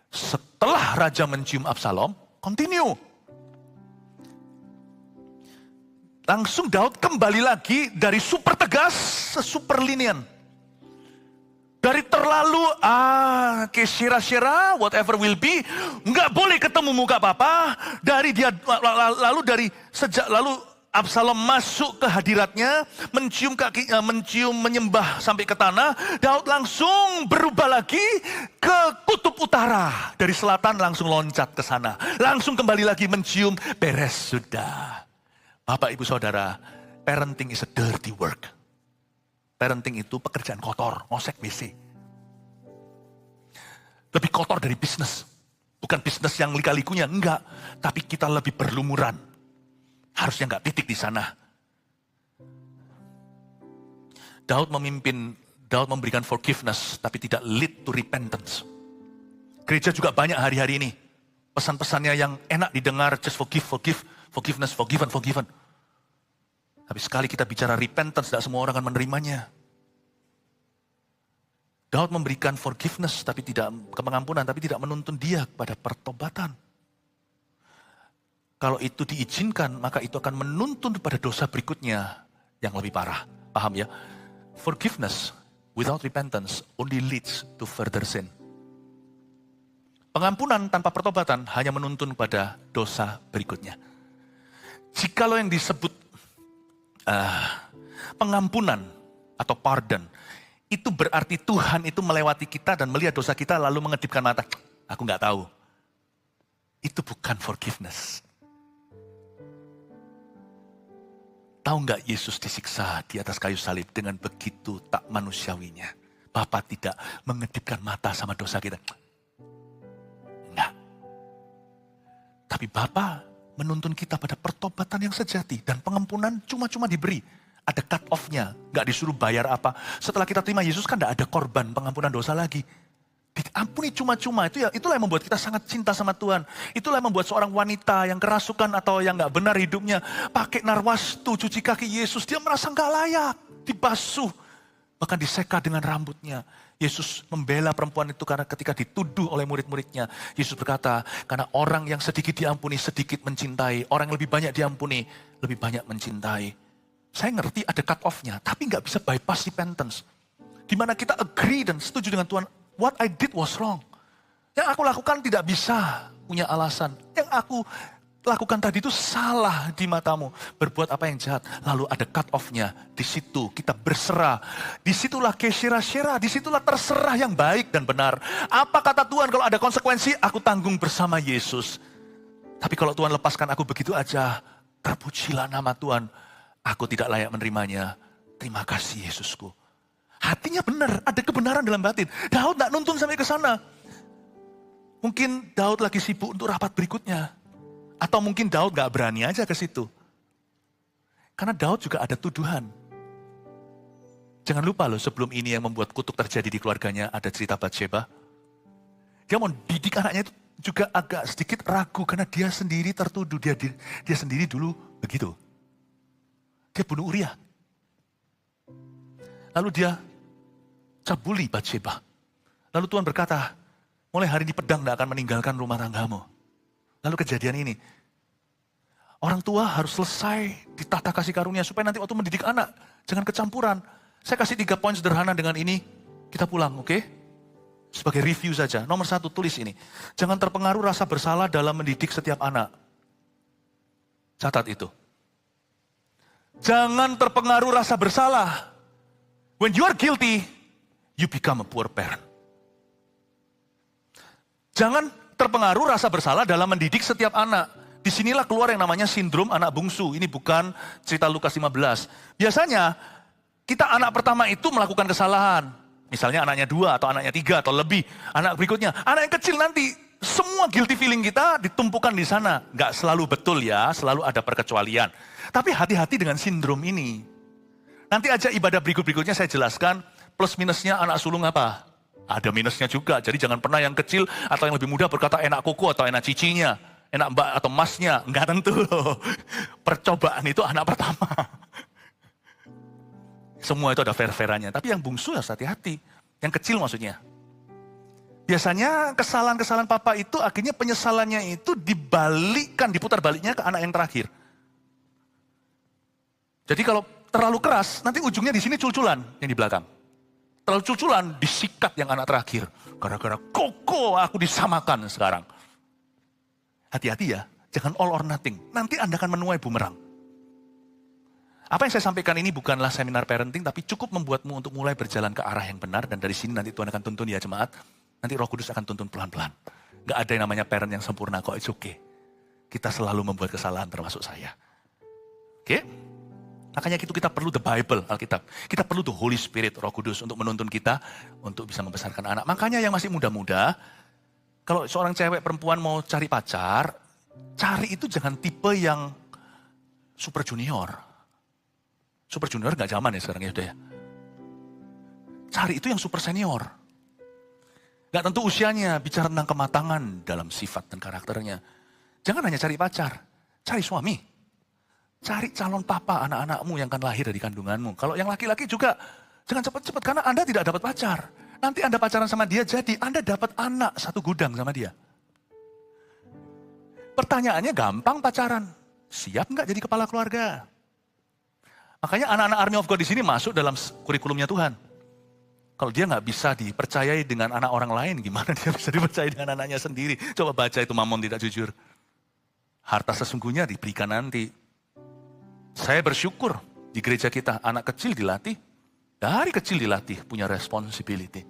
Setelah raja mencium Absalom, continue. Langsung Daud kembali lagi dari super tegas ke super linian. Dari terlalu, shira-shira, whatever will be, nggak boleh ketemu muka papa. Lalu Absalom masuk ke hadiratnya, mencium kaki, menyembah sampai ke tanah. Daud langsung berubah lagi ke kutub utara. Dari selatan langsung loncat ke sana. Langsung kembali lagi mencium, beres sudah. Bapak, Ibu, Saudara, parenting is a dirty work. Parenting itu pekerjaan kotor, ngosek WC. Lebih kotor dari bisnis. Bukan bisnis yang lika-likunya, enggak. Tapi kita lebih berlumuran. Harusnya enggak titik di sana. Daud memberikan forgiveness, tapi tidak lead to repentance. Gereja juga banyak hari-hari ini. Pesan-pesannya yang enak didengar, just forgiveness, forgiven. Tapi sekali kita bicara repentance, tidak semua orang akan menerimanya. Daud memberikan forgiveness, tapi tidak pengampunan, tapi tidak menuntun dia kepada pertobatan. Kalau itu diizinkan, maka itu akan menuntun pada dosa berikutnya yang lebih parah. Paham ya? Forgiveness without repentance only leads to further sin. Pengampunan tanpa pertobatan hanya menuntun pada dosa berikutnya. Jikalau yang disebut pengampunan atau pardon, itu berarti Tuhan itu melewati kita dan melihat dosa kita lalu mengedipkan mata. Aku nggak tahu. Itu bukan forgiveness. Tahu nggak Yesus disiksa di atas kayu salib dengan begitu tak manusiawinya. Bapa tidak mengedipkan mata sama dosa kita. Enggak. Tapi Bapa menuntun kita pada pertobatan yang sejati. Dan pengampunan cuma-cuma diberi. Ada cut off-nya. Gak disuruh bayar apa. Setelah kita terima Yesus kan gak ada korban pengampunan dosa lagi. Ampuni cuma-cuma, itulah yang membuat kita sangat cinta sama Tuhan. Itulah yang membuat seorang wanita yang kerasukan atau yang gak benar hidupnya, pakai narwastu, cuci kaki Yesus, dia merasa gak layak, dibasuh, bahkan diseka dengan rambutnya. Yesus membela perempuan itu karena ketika dituduh oleh murid-muridnya, Yesus berkata, karena orang yang sedikit diampuni, sedikit mencintai. Orang yang lebih banyak diampuni, lebih banyak mencintai. Saya ngerti ada cut off-nya, tapi gak bisa bypass repentance. Dimana kita agree dan setuju dengan Tuhan, what I did was wrong. Yang aku lakukan tidak bisa punya alasan. Yang aku lakukan tadi itu salah di matamu. Berbuat apa yang jahat. Lalu ada cut off-nya. Di situ kita berserah. Disitulah kesyira-syira. Disitulah terserah yang baik dan benar. Apa kata Tuhan kalau ada konsekuensi? Aku tanggung bersama Yesus. Tapi kalau Tuhan lepaskan aku begitu aja. Terpujilah nama Tuhan. Aku tidak layak menerimanya. Terima kasih Yesusku. Hatinya benar, ada kebenaran dalam batin. Daud tidak nuntun sampai ke sana. Mungkin Daud lagi sibuk untuk rapat berikutnya. Atau mungkin Daud gak berani aja ke situ. Karena Daud juga ada tuduhan. Jangan lupa loh, sebelum ini yang membuat kutuk terjadi di keluarganya, ada cerita Batsheba. Dia mau didik anaknya itu juga agak sedikit ragu, karena dia sendiri tertuduh. Dia sendiri dulu begitu. Dia bunuh Uria. Lalu dia cabuli Batsheba. Lalu Tuhan berkata, mulai hari ini pedang tidak akan meninggalkan rumah tanggamu. Lalu kejadian ini, orang tua harus selesai ditata kasih karunia supaya nanti waktu mendidik anak, jangan kecampuran. Saya kasih 3 poin sederhana dengan ini, kita pulang, oke? Sebagai review saja. Nomor 1, tulis ini. Jangan terpengaruh rasa bersalah dalam mendidik setiap anak. Catat itu. Jangan terpengaruh rasa bersalah. When you are guilty, you become a poor parent. Jangan terpengaruh rasa bersalah dalam mendidik setiap anak. Disinilah keluar yang namanya sindrom anak bungsu. Ini bukan cerita Lukas 15. Biasanya kita anak pertama itu melakukan kesalahan. Misalnya anaknya 2 atau anaknya 3 atau lebih. Anak berikutnya, anak yang kecil nanti semua guilty feeling kita ditumpukan di sana. Gak selalu betul ya, selalu ada perkecualian. Tapi hati-hati dengan sindrom ini. Nanti aja ibadah berikut-berikutnya saya jelaskan plus minusnya anak sulung apa. Ada minusnya juga, jadi jangan pernah yang kecil atau yang lebih muda berkata enak kuku atau enak cicinya, enak mbak atau masnya. Enggak tentu. Percobaan itu anak pertama. Semua itu ada fair-fairannya, tapi yang bungsu harus hati-hati. Yang kecil maksudnya. Biasanya kesalahan-kesalahan papa itu akhirnya penyesalannya itu dibalikkan, diputar baliknya ke anak yang terakhir. Jadi kalau terlalu keras, nanti ujungnya di sini culculan yang di belakang. Terlalu culculan, disikat yang anak terakhir. Gara-gara koko aku disamakan sekarang. Hati-hati ya, jangan all or nothing. Nanti Anda akan menuai bumerang. Apa yang saya sampaikan ini bukanlah seminar parenting, tapi cukup membuatmu untuk mulai berjalan ke arah yang benar. Dan dari sini nanti Tuhan akan tuntun ya jemaat. Nanti Roh Kudus akan tuntun pelan-pelan. Gak ada yang namanya parent yang sempurna kok, it's okay. Kita selalu membuat kesalahan termasuk saya. Oke? Makanya itu kita perlu the Bible, Alkitab. Kita perlu the Holy Spirit, Roh Kudus untuk menuntun kita untuk bisa membesarkan anak. Makanya yang masih muda-muda, kalau seorang cewek perempuan mau cari pacar, cari itu jangan tipe yang super junior. Super junior gak zaman ya sekarang ya udah ya. Cari itu yang super senior. Gak tentu usianya, bicara tentang kematangan dalam sifat dan karakternya. Jangan hanya cari pacar, cari suami. Cari calon papa anak-anakmu yang akan lahir dari kandunganmu. Kalau yang laki-laki juga jangan cepat-cepat karena Anda tidak dapat pacar. Nanti Anda pacaran sama dia jadi Anda dapat anak satu gudang sama dia. Pertanyaannya gampang pacaran. Siap nggak jadi kepala keluarga? Makanya anak-anak Army of God di sini masuk dalam kurikulumnya Tuhan. Kalau dia nggak bisa dipercayai dengan anak orang lain, gimana dia bisa dipercayai dengan anaknya sendiri? Coba baca itu Mamon tidak jujur. Harta sesungguhnya diberikan nanti. Saya bersyukur di gereja kita anak kecil dilatih, dari kecil dilatih punya responsibility.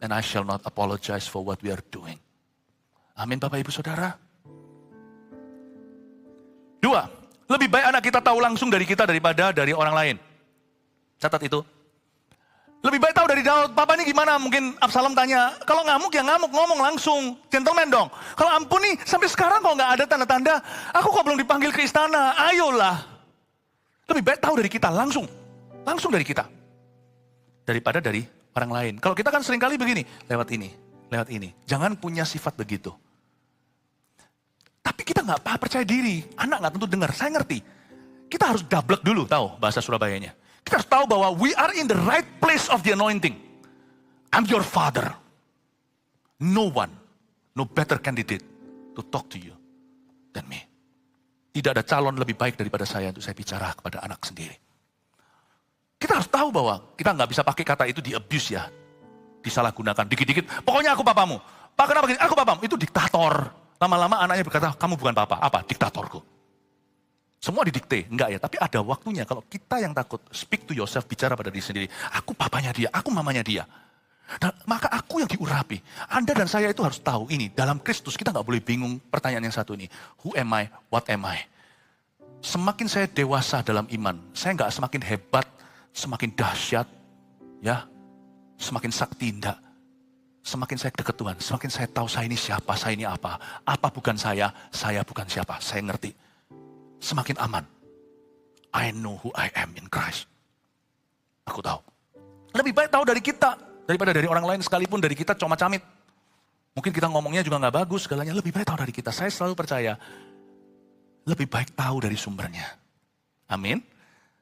And I shall not apologize for what we are doing. Amin Bapak Ibu Saudara. 2, lebih baik anak kita tahu langsung dari kita daripada dari orang lain. Catat itu. Lebih baik tahu dari Daud, papa ini gimana? Mungkin Absalom tanya, kalau ngamuk ya ngamuk, ngomong langsung, gentleman dong. Kalau ampuni, sampai sekarang kok nggak ada tanda-tanda, aku kok belum dipanggil ke istana, ayolah. Lebih baik tahu dari kita, langsung dari kita. Daripada dari orang lain. Kalau kita kan seringkali begini, lewat ini. lewat ini. Jangan punya sifat begitu. Tapi kita nggak percaya diri. Anak nggak tentu dengar. Saya ngerti. Kita harus dablek dulu, tahu bahasa Surabayanya. Kita harus tahu bahwa we are in the right place of the anointing. I'm your father. No one, no better candidate to talk to you than me. Tidak ada calon lebih baik daripada saya untuk saya bicara kepada anak sendiri. Kita harus tahu bahwa kita nggak bisa pakai kata itu di abuse ya. Disalahgunakan, dikit-dikit. Pokoknya aku papamu. Pak kenapa gini? Aku papamu. Itu diktator. Lama-lama anaknya berkata, kamu bukan papa. Apa? Diktatorku. Semua didikte. Enggak ya. Tapi ada waktunya kalau kita yang takut. Speak to yourself, bicara pada diri sendiri. Aku papanya dia, aku mamanya dia. Dan maka aku yang diurapi. Anda dan saya itu harus tahu ini. Dalam Kristus kita nggak boleh bingung pertanyaan yang satu ini. Who am I? What am I? Semakin saya dewasa dalam iman. Saya nggak semakin hebat, semakin dahsyat. Ya, semakin sakti enggak. Semakin saya dekat Tuhan, semakin saya tahu saya ini siapa, saya ini apa. Apa bukan saya bukan siapa, saya ngerti. Semakin aman. I know who I am in Christ. Aku tahu. Lebih baik tahu dari kita, daripada dari orang lain sekalipun dari kita comot-camit. Mungkin kita ngomongnya juga gak bagus, segalanya lebih baik tahu dari kita. Saya selalu percaya, lebih baik tahu dari sumbernya. Amin.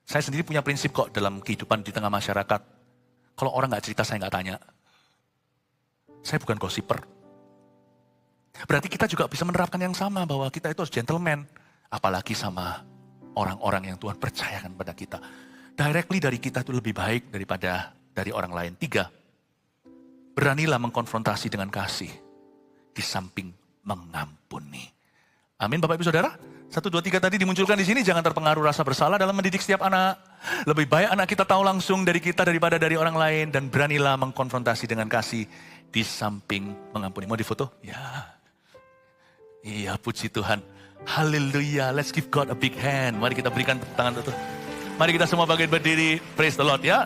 Saya sendiri punya prinsip kok dalam kehidupan di tengah masyarakat. Kalau orang gak cerita, saya gak tanya. Saya bukan gossiper. Berarti kita juga bisa menerapkan yang sama bahwa kita itu harus gentleman. Apalagi sama orang-orang yang Tuhan percayakan pada kita. Directly dari kita itu lebih baik daripada dari orang lain. 3, beranilah mengkonfrontasi dengan kasih. Di samping mengampuni. Amin Bapak Ibu Saudara. 1, 2, 3 tadi dimunculkan di sini. Jangan terpengaruh rasa bersalah dalam mendidik setiap anak. Lebih baik anak kita tahu langsung dari kita daripada dari orang lain. Dan beranilah mengkonfrontasi dengan kasih. Di samping mengampuni. Mau difoto? Ya. Iya, puji Tuhan. Haleluya. Let's give God a big hand. Mari kita berikan tangan itu. Mari kita semua bangkit berdiri. Praise the Lord ya.